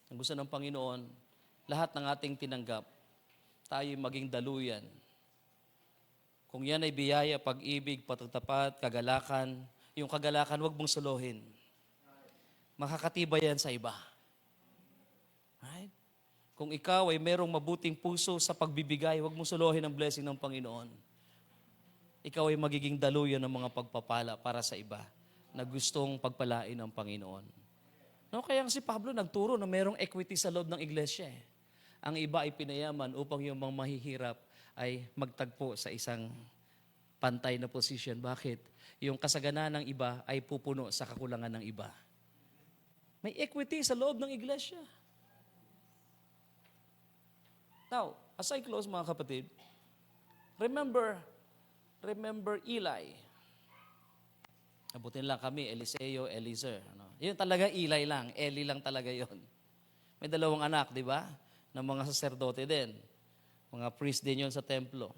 Ang gusto ng Panginoon, lahat ng ating tinanggap, tayo maging daluyan. Kung yan ay biyaya, pag-ibig, patatapat, kagalakan, yung kagalakan, huwag mong suluhin. Makakatibay yan sa iba. Right? Kung ikaw ay merong mabuting puso sa pagbibigay, huwag mong suluhin ang blessing ng Panginoon. Ikaw ay magiging daluyan ng mga pagpapala para sa iba na gustong pagpalain ng Panginoon. No, kaya si Pablo nagturo na merong equity sa loob ng iglesia. Ang iba ay pinayaman upang yung mga mahihirap ay magtagpo sa isang pantay na position. Bakit? Yung kasaganaan ng iba ay pupuno sa kakulangan ng iba. May equity sa loob ng iglesia. Now, as I close, mga kapatid, remember Eli. Abutin lang kami, Eliseo, Eliezer. Yun talaga Eli lang, Eli lang talaga yon. May dalawang anak, di ba? Ng mga saserdote din. Mga priest din yon sa templo.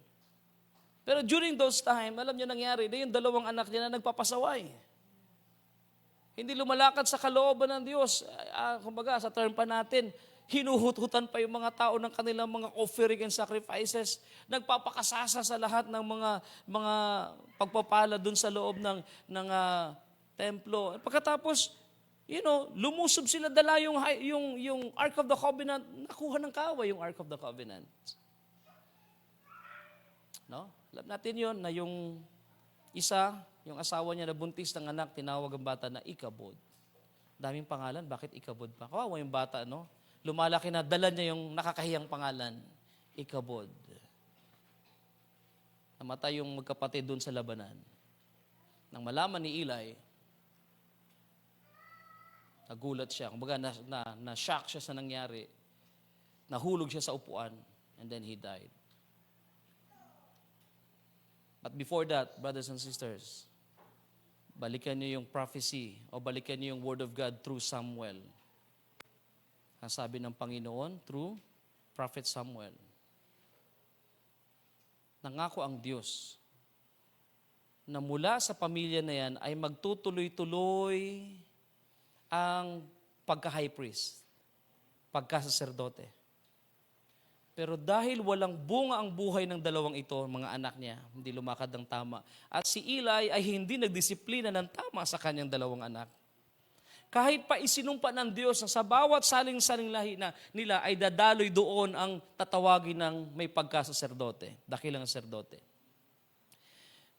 Pero during those time, alam niyo nangyari, na yung dalawang anak niya na nagpapasaway. Hindi lumalakad sa kalooban ng Diyos. Kumbaga, sa term pa natin, hinuhut-hutan pa yung mga tao ng kanilang mga offering and sacrifices. Nagpapakasasa sa lahat ng mga pagpapala dun sa loob ng templo. Pagkatapos, lumusob sila, dala yung Ark of the Covenant, nakuha ng kaaway yung Ark of the Covenant. No? Alam natin yun, na yung isa, yung asawa niya na buntis ng anak, tinawag ang bata na Ikabod. Daming pangalan, bakit Ikabod pa? Kawawa yung bata, no? Lumalaki na, dala niya yung nakakahiyang pangalan, Ikabod. Namatay yung magkapatid doon sa labanan. Nang malaman ni Eli, nagulat siya. Kumbaga, na-shock siya sa nangyari. Nahulog siya sa upuan, and then he died. But before that, brothers and sisters, balikan niyo yung prophecy o balikan niyo yung word of God through Samuel. Ang sabi ng Panginoon through Prophet Samuel. Nangako ang Diyos na mula sa pamilya na yan ay magtutuloy-tuloy ang pagka-high priest, pagka-saserdote. Pero dahil walang bunga ang buhay ng dalawang ito, mga anak niya, hindi lumakad ng tama. At si Eli ay hindi nagdisiplina ng tama sa kanyang dalawang anak. Kahit pa isinumpa ng Diyos na sa bawat saling-saling lahi nila ay dadaloy doon ang tatawagin ng may pagkasaserdote, dakilang saserdote.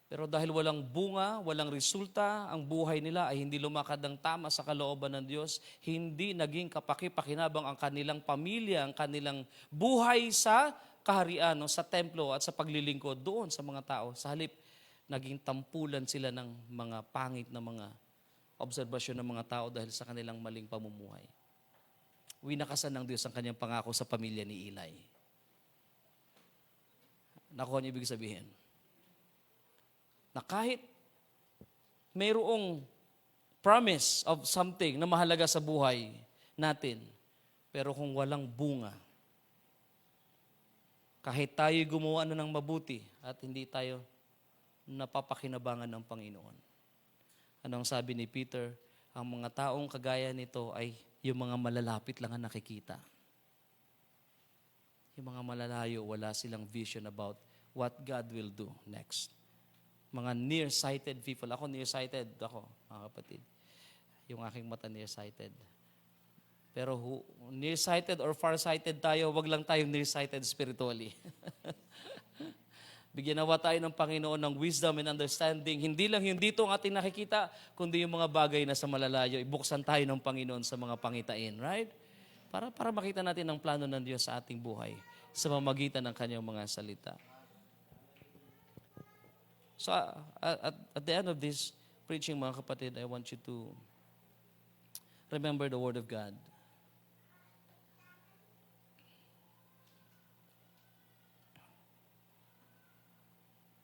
Pero dahil walang bunga, walang resulta, ang buhay nila ay hindi lumakad ng tama sa kalooban ng Diyos, hindi naging kapaki-pakinabang ang kanilang pamilya, ang kanilang buhay sa kaharian, no, sa templo at sa paglilingkod doon sa mga tao. Sa halip, naging tampulan sila ng mga pangit na mga obserbasyon ng mga tao dahil sa kanilang maling pamumuhay. Winakasan ng Diyos ang kanyang pangako sa pamilya ni Eli. Nakuha niyo ibig sabihin? Na kahit mayroong promise of something na mahalaga sa buhay natin, pero kung walang bunga, kahit tayo gumawa na ng mabuti at hindi tayo napapakinabangan ng Panginoon. Ano ang sabi ni Peter? Ang mga taong kagaya nito ay yung mga malalapit lang ang nakikita. Yung mga malalayo, wala silang vision about what God will do next. Mga nearsighted people. Ako nearsighted ako, mga kapatid. Yung aking mata nearsighted. Pero nearsighted or farsighted tayo, wag lang tayong nearsighted spiritually. Bigyan nawa tayo ng Panginoon ng wisdom and understanding. Hindi lang yung dito ang ating nakikita, kundi yung mga bagay na sa malalayo. Ibuksan tayo ng Panginoon sa mga pangitain, right? Para makita natin ang plano ng Diyos sa ating buhay sa mamagitan ng kanyang mga salita. So at the end of this preaching, mga kapatid, I want you to remember the Word of God.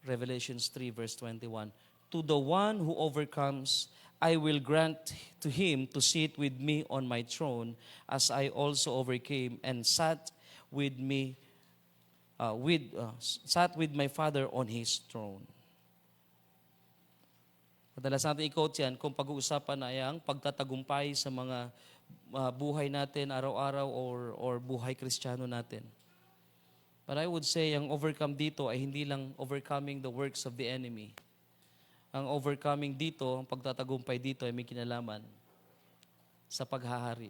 Revelations 3 verse 21. To the one who overcomes, I will grant to him to sit with me on my throne, as I also overcame and sat with my Father on His throne. Madalas natin i-quote yan kung pag-uusapan na ang pagtatagumpay sa mga buhay natin, araw-araw or buhay Kristiyano natin. But I would say, ang overcome dito ay hindi lang overcoming the works of the enemy. Ang overcoming dito, ang pagtatagumpay dito ay may kinalaman sa paghahari.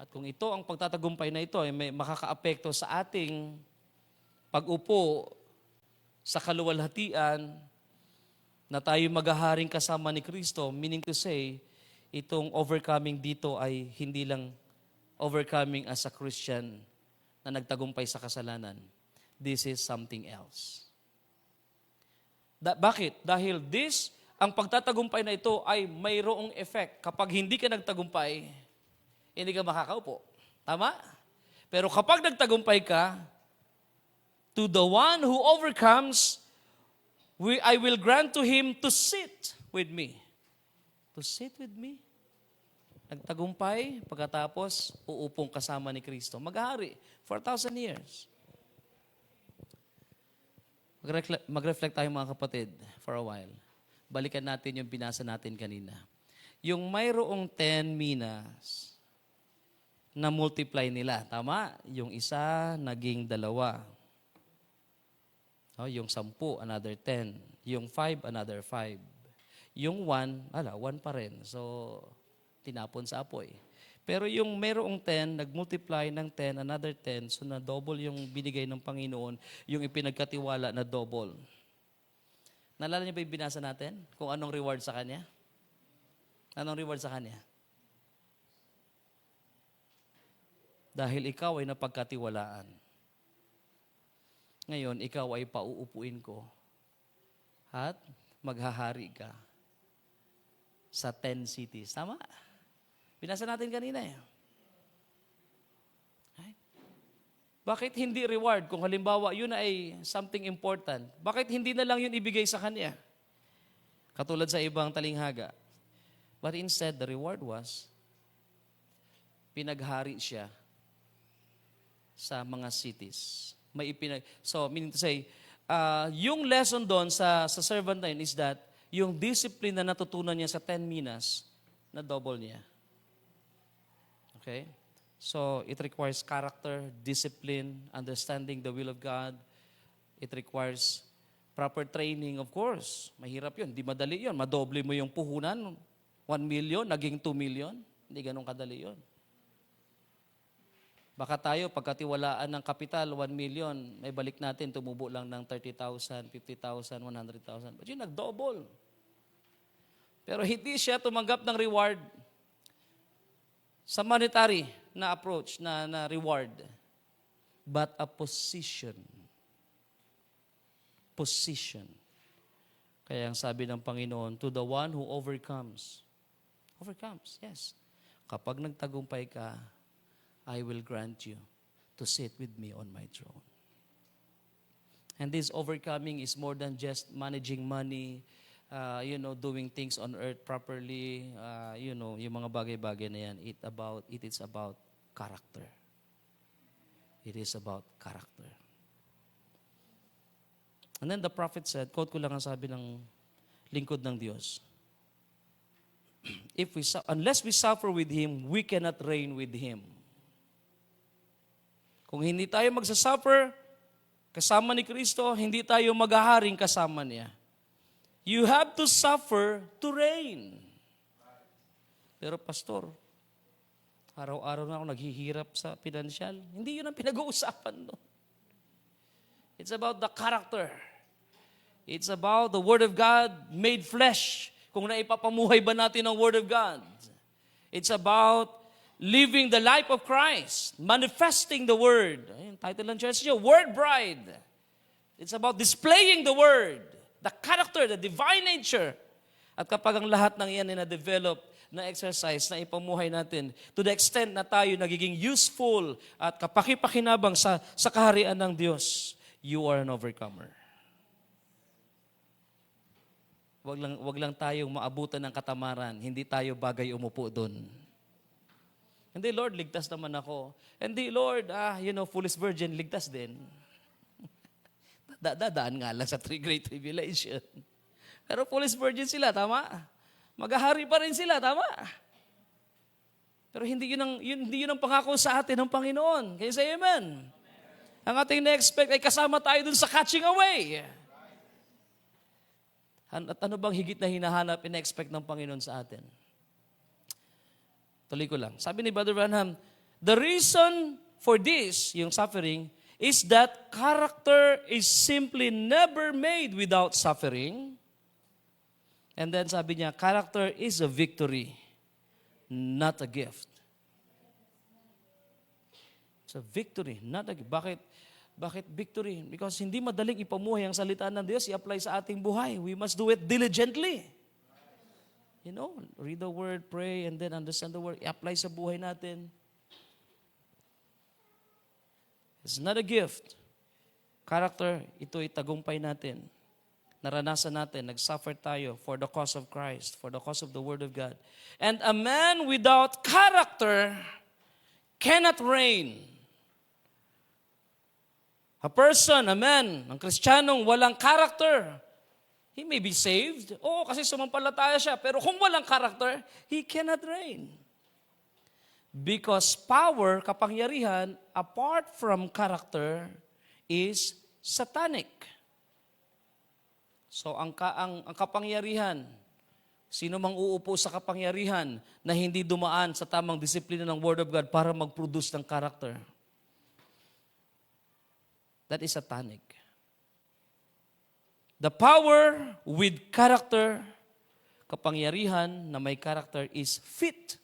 At kung ito, ang pagtatagumpay na ito ay may makakaapekto sa ating pag-upo sa kaluwalhatian, na tayo maghaharing kasama ni Kristo, meaning to say, itong overcoming dito ay hindi lang overcoming as a Christian na nagtagumpay sa kasalanan. This is something else. Bakit? Dahil ang pagtatagumpay na ito ay mayroong effect. Kapag hindi ka nagtagumpay, hindi ka makakaupo. Tama? Pero kapag nagtagumpay ka, to the one who overcomes, I will grant to him to sit with me. To sit with me. Nagtagumpay, pagkatapos, uupong kasama ni Kristo. Maghahari for 1,000 years. Mag-reflect tayo mga kapatid for a while. Balikan natin yung binasa natin kanina. Yung mayroong 10 minas na multiply nila. Tama? Yung isa, naging 2. Yung 10, another 10. Yung 5, another 5. Yung 1, 1 pa rin. So, tinapon sa apoy. Pero yung merong 10, nag-multiply ng 10, another 10, so na double yung binigay ng Panginoon, yung ipinagkatiwala na double. Naalala niyo ba yung binasa natin? Kung anong reward sa Kanya? Anong reward sa Kanya? Dahil ikaw ay napagkatiwalaan. Ngayon, ikaw ay pauupuin ko at maghahari ka sa 10 cities. Tama? Binasa natin kanina eh. Right? Bakit hindi reward kung halimbawa yun ay something important? Bakit hindi na lang yun ibigay sa kanya? Katulad sa ibang talinghaga. But instead, the reward was pinaghari siya sa mga cities. So, meaning to say, yung lesson doon sa servant na yun is that yung discipline na natutunan niya sa 10 minas, na double niya. Okay? So, it requires character, discipline, understanding the will of God. It requires proper training, of course. Mahirap yun. Di madali yun. Madoble mo yung puhunan. 1 million, naging 2 million. Hindi ganun kadali yun. Baka tayo, pagkatiwalaan ng kapital, 1 million, may balik natin, tumubo lang ng 30,000, 50,000, 100,000. But yun, nag-double. Pero hindi siya tumanggap ng reward sa monetary na approach, na reward, but a position. Position. Kaya ang sabi ng Panginoon, to the one who overcomes, yes. Kapag nagtagumpay ka, I will grant you to sit with me on my throne. And this overcoming is more than just managing money, doing things on earth properly, yung mga bagay-bagay na yan. It is about character. It is about character. And then the prophet said, quote ko lang ang sabi ng lingkod ng Diyos, unless we suffer with Him, we cannot reign with Him. Kung hindi tayo magsasuffer kasama ni Kristo, hindi tayo maghaharing kasama niya. You have to suffer to reign. Pero pastor, araw-araw na ako naghihirap sa pinansyal. Hindi yun ang pinag-uusapan, no? It's about the character. It's about the Word of God made flesh. Kung naipapamuhay ba natin ang Word of God. It's about living the life of Christ, manifesting the Word. Ayun, title ng church niyo, Word Bride. It's about displaying the Word, the character, the divine nature. At kapag ang lahat ng iyan ay na-develop, na-exercise, na ipamuhay natin, to the extent na tayo nagiging useful at kapaki-pakinabang sa kaharian ng Diyos, you are an overcomer. Wag lang tayong maabutan ng katamaran, hindi tayo bagay umupo doon. Hindi, Lord, ligtas naman ako. Hindi, Lord, foolish virgin, ligtas din. Dadaan nga lang sa great tribulation. Pero foolish virgin sila, tama? Maghahari pa rin sila, tama? Pero hindi yun ang pangako sa atin ng Panginoon. Kaya say amen. Ang ating na-expect ay kasama tayo dun sa catching away. At ano bang higit na hinahanap, ina-expect ng Panginoon sa atin? Tuloy ko lang. Sabi ni Brother Branham, the reason for this, yung suffering, is that character is simply never made without suffering. And then sabi niya, character is a victory, not a gift. It's a victory, not a gift. Bakit victory? Because hindi madaling ipamuhay ang salita ng Diyos, i-apply sa ating buhay. We must do it diligently. Read the Word, pray, and then understand the Word. I-apply sa buhay natin. It's not a gift. Character, ito'y tagumpay natin. Naranasan natin, nag-suffer tayo for the cause of Christ, for the cause of the Word of God. And a man without character cannot reign. A person, a man, ang Kristiyanong walang character, he may be saved. Oo, kasi sumampalataya siya. Pero kung walang character, he cannot reign. Because power, kapangyarihan, apart from character, is satanic. So ang kapangyarihan, sino mang uupo sa kapangyarihan na hindi dumaan sa tamang disiplina ng Word of God para mag-produce ng character, that is satanic. The power with character, kapangyarihan na may character is fit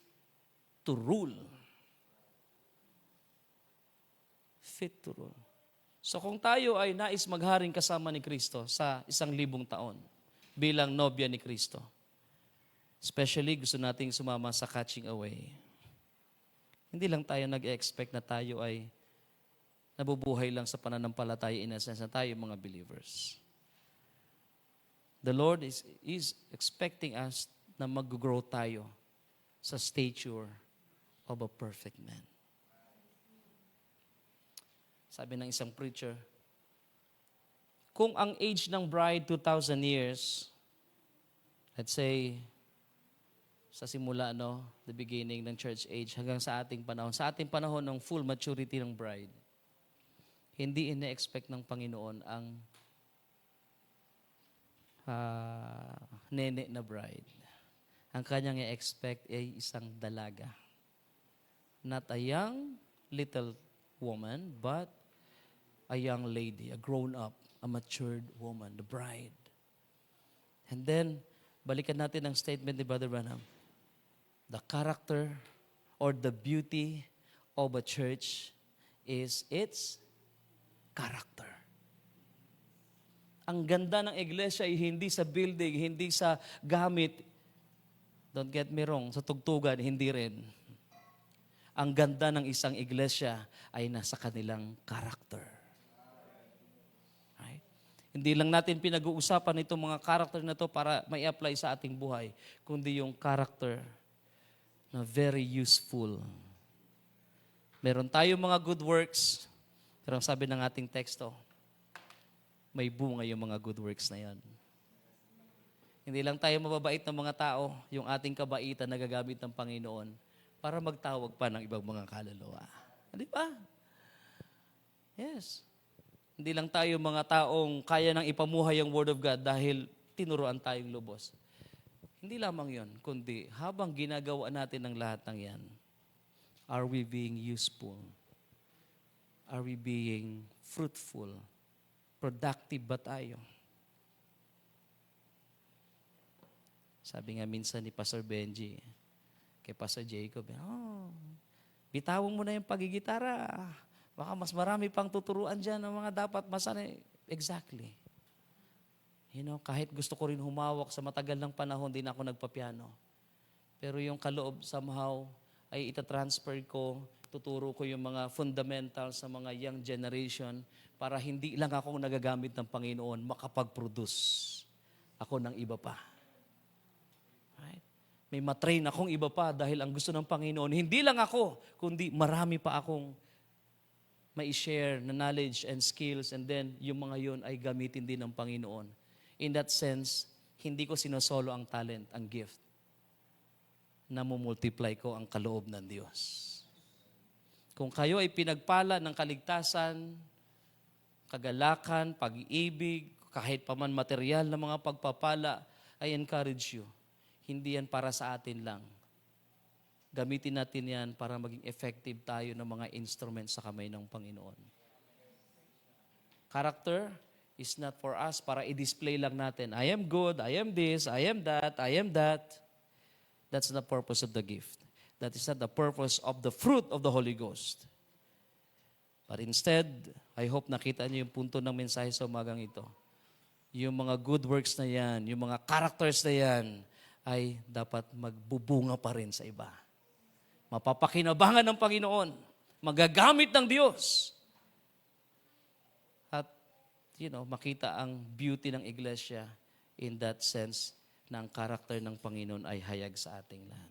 to rule. Fit to rule. So kung tayo ay nais magharing kasama ni Kristo sa 1,000 taon bilang nobya ni Kristo, especially gusto nating sumama sa catching away, hindi lang tayo nag-expect na tayo ay nabubuhay lang sa pananampalataya in a sense na tayo mga believers. The Lord is expecting us na mag-grow tayo sa stature of a perfect man. Sabi ng isang preacher, kung ang age ng bride 2,000 years, let's say, sa simula, the beginning ng church age, hanggang sa ating panahon ng full maturity ng bride, hindi ina-expect ng Panginoon ang nene na bride. Ang kanyang i-expect ay isang dalaga. Not a young little woman, but a young lady, a grown-up, a matured woman, the bride. And then, balikan natin ang statement ni Brother Branham. The character or the beauty of a church is its character. Ang ganda ng iglesia ay hindi sa building, hindi sa gamit. Don't get me wrong, sa tugtugan, hindi rin. Ang ganda ng isang iglesia ay nasa kanilang character. Right? Hindi lang natin pinag-uusapan itong mga character na to para may apply sa ating buhay, kundi yung character na very useful. Meron tayong mga good works, pero ang sabi ng ating teksto, may bunga yung mga good works na yan. Hindi lang tayo mababait ng mga tao, yung ating kabaitan na gagamit ng Panginoon para magtawag pa ng ibang mga kaluluwa. Di ba? Yes. Hindi lang tayo mga taong kaya nang ipamuhay ang Word of God dahil tinuruan tayong lubos. Hindi lamang yon, kundi habang ginagawa natin ang lahat ng yan, are we being useful? Are we being fruitful? Productive ba tayo? Sabi nga minsan ni Pastor Benji, kay Pastor Jacob, bitawan mo na yung pagigitara. Baka mas marami pang tuturuan dyan ng mga dapat masanay. Exactly. Kahit gusto ko rin humawak sa matagal ng panahon, din ako nagpapiano. Pero yung kaloob somehow ay itatransfer ko, tuturo ko yung mga fundamentals sa mga young generation para hindi lang ako nagagamit ng Panginoon makapag-produce ako ng iba pa. Right? May matrain akong iba pa dahil ang gusto ng Panginoon, hindi lang ako, kundi marami pa akong mai-share na knowledge and skills, and then yung mga yun ay gamitin din ng Panginoon. In that sense, hindi ko sinosolo ang talent, ang gift. Namumultiply ko ang kaloob ng Diyos. Kung kayo ay pinagpala ng kaligtasan, kagalakan, pag-iibig, kahit paman material na mga pagpapala, I encourage you. Hindi yan para sa atin lang. Gamitin natin yan para maging effective tayo ng mga instruments sa kamay ng Panginoon. Character is not for us para i-display lang natin. I am good, I am this, I am that, I am that. That's the purpose of the gift. That is not the purpose of the fruit of the Holy Ghost. But instead, I hope nakita niyo yung punto ng mensahe sa umagang ito. Yung mga good works na yan, yung mga characters na yan, ay dapat magbubunga pa rin sa iba. Mapapakinabangan ng Panginoon. Magagamit ng Diyos. At, makita ang beauty ng iglesia in that sense na ang character ng Panginoon ay hayag sa ating lahat.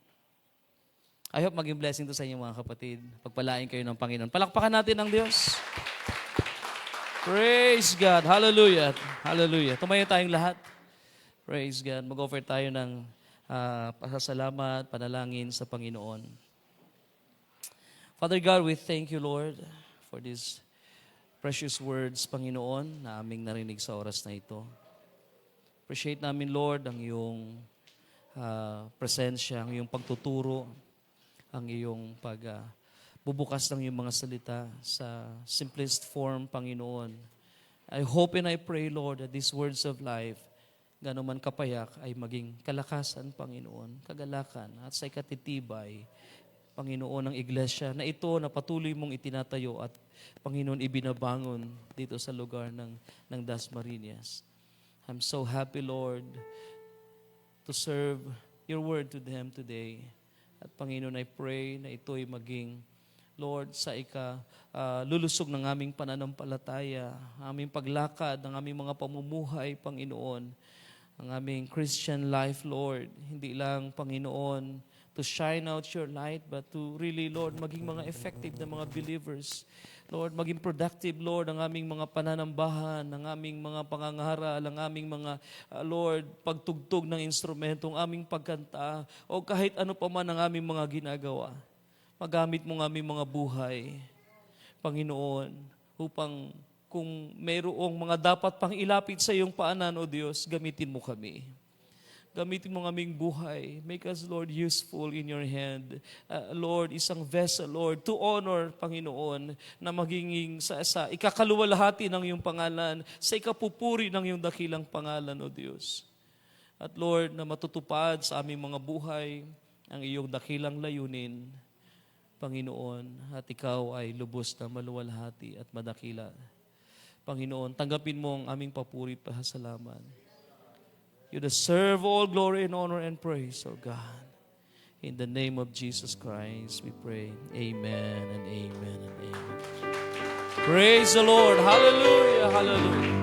I hope maging blessing to sa inyo mga kapatid. Pagpalain kayo ng Panginoon. Palakpakan natin ang Diyos. Praise God. Hallelujah. Hallelujah. Tumayo tayong lahat. Praise God. Mag-offer tayo ng pasasalamat, panalangin sa Panginoon. Father God, we thank you, Lord, for these precious words, Panginoon, na aming narinig sa oras na ito. Appreciate namin, Lord, ang iyong presensya, ang iyong pagtuturo, ang iyong pagbubukas ng iyong mga salita sa simplest form, Panginoon. I hope and I pray, Lord, that these words of life, gano'n man kapayak, ay maging kalakasan, Panginoon, kagalakan, at sa ikatitibay, Panginoon, ng iglesia na ito na patuloy mong itinatayo at, Panginoon, ibinabangon dito sa lugar ng Dasmariñas. I'm so happy, Lord, to serve your word to them today. At Panginoon, I pray na ito'y maging, Lord, sa lulusog ng aming pananampalataya, aming paglakad, ng aming mga pamumuhay, Panginoon, ang aming Christian life, Lord. Hindi lang, Panginoon, to shine out your light, but to really, Lord, maging mga effective na mga believers. Lord, maging productive, Lord, ang aming mga pananambahan, ang aming mga pangangaral, ang aming mga, Lord, pagtugtog ng instrumento, ang aming pagkanta, o kahit ano pa man ang aming mga ginagawa. Magamit mo ang aming mga buhay, Panginoon, upang kung mayroong mga dapat pang ilapit sa iyong paanan, O Diyos, gamitin mo kami. Gamitin mo ang aming buhay. Make us, Lord, useful in your hand. Lord, isang vessel, Lord, to honor, Panginoon, na magiging sa ikakaluwalhati ng iyong pangalan, sa ikapupuri ng iyong dakilang pangalan, O Diyos. At Lord, na matutupad sa aming mga buhay ang iyong dakilang layunin, Panginoon, at ikaw ay lubos na maluwalhati at madakila. Panginoon, tanggapin mo ang aming papuri at pasasalamat. You deserve all glory and honor and praise, O God. In the name of Jesus Christ, we pray. Amen and amen and amen. Praise the Lord. Hallelujah, hallelujah.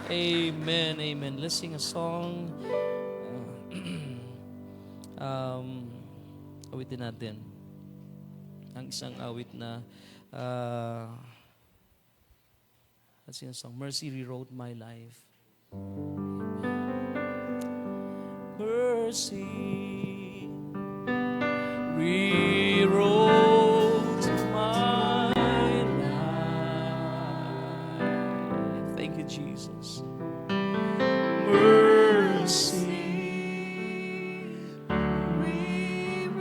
Amen, amen. Let's sing a song. Awitin natin. Ang isang awit na let's sing a song. Mercy rewrote my life. Mercy rewrote my life. Thank you, Jesus. Mercy rewrote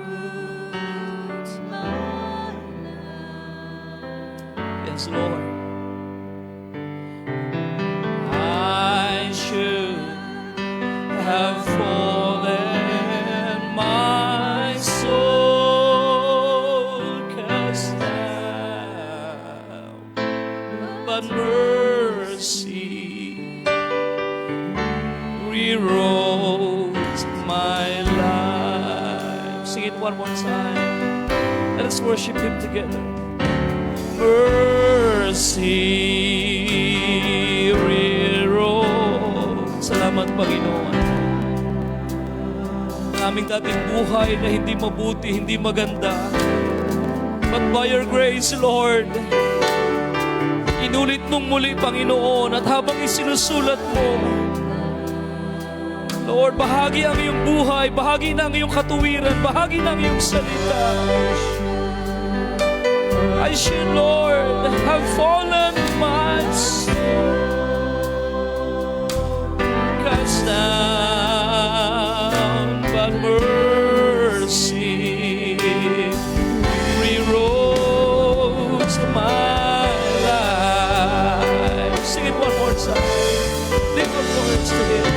my life. Yes, Lord. Have fallen, my soul cast down, but mercy rewrote my life. Sing it one more time. Let us worship Him together. Mercy rewrote. Salamat, Panginoon. Aming dating buhay na hindi mabuti, hindi maganda. But by your grace, Lord, inulit mong muli, Panginoon, at habang isinusulat mo, Lord, bahagi ang iyong buhay, bahagi ng iyong katuwiran, bahagi ng iyong salita. I should, Lord, have fallen much, cast down, but mercy rewrote my life. Sing it one more time. Lift up words to Him.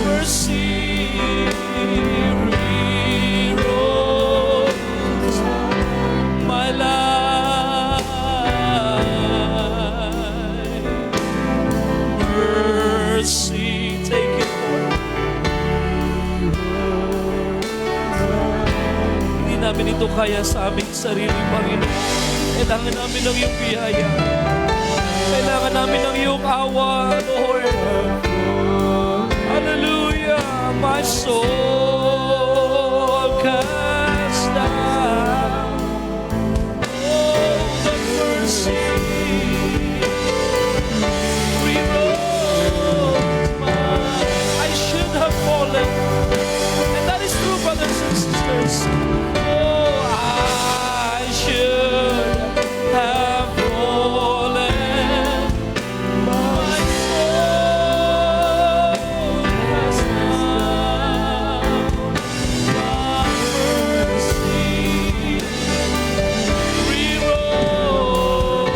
Mercy rewrote my life. Mercy, take it, Lord. Hindi namin ito kaya sa aming sarili, Panginoon. Kailangan namin ng iyong biyaya. Kailangan namin ng iyong awa, Lord. Hallelujah. My soul cast down. Oh, the mercy rewrote my. I should have fallen. And that is true, brothers and sisters. Oh, I should have fallen. My soul cast down. My mercy rewrote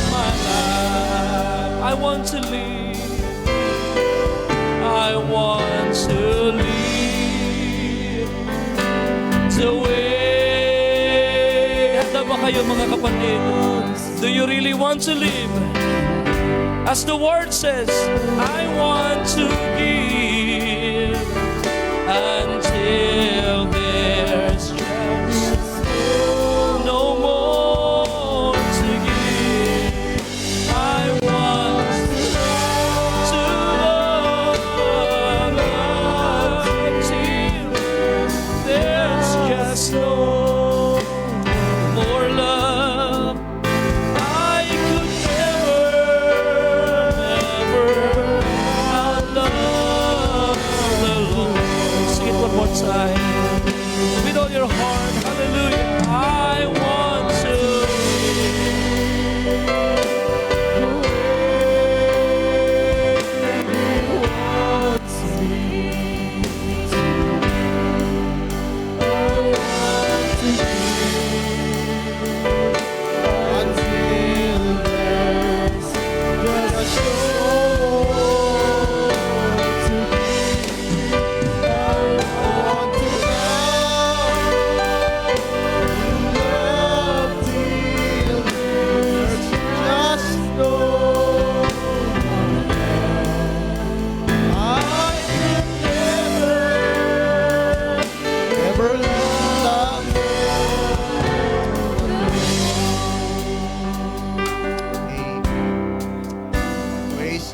my life. I want to live. I want to live the way. Handa ba kayo, mga kapatid? Do you really want to live? As the word says, I want to give until there's just no more to give. I want to love until there's just no more love. I could never outlove the Lord. Sing it one more time.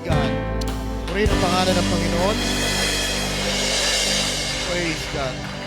God. Purihin ang pangalan ng Panginoon. Praise God.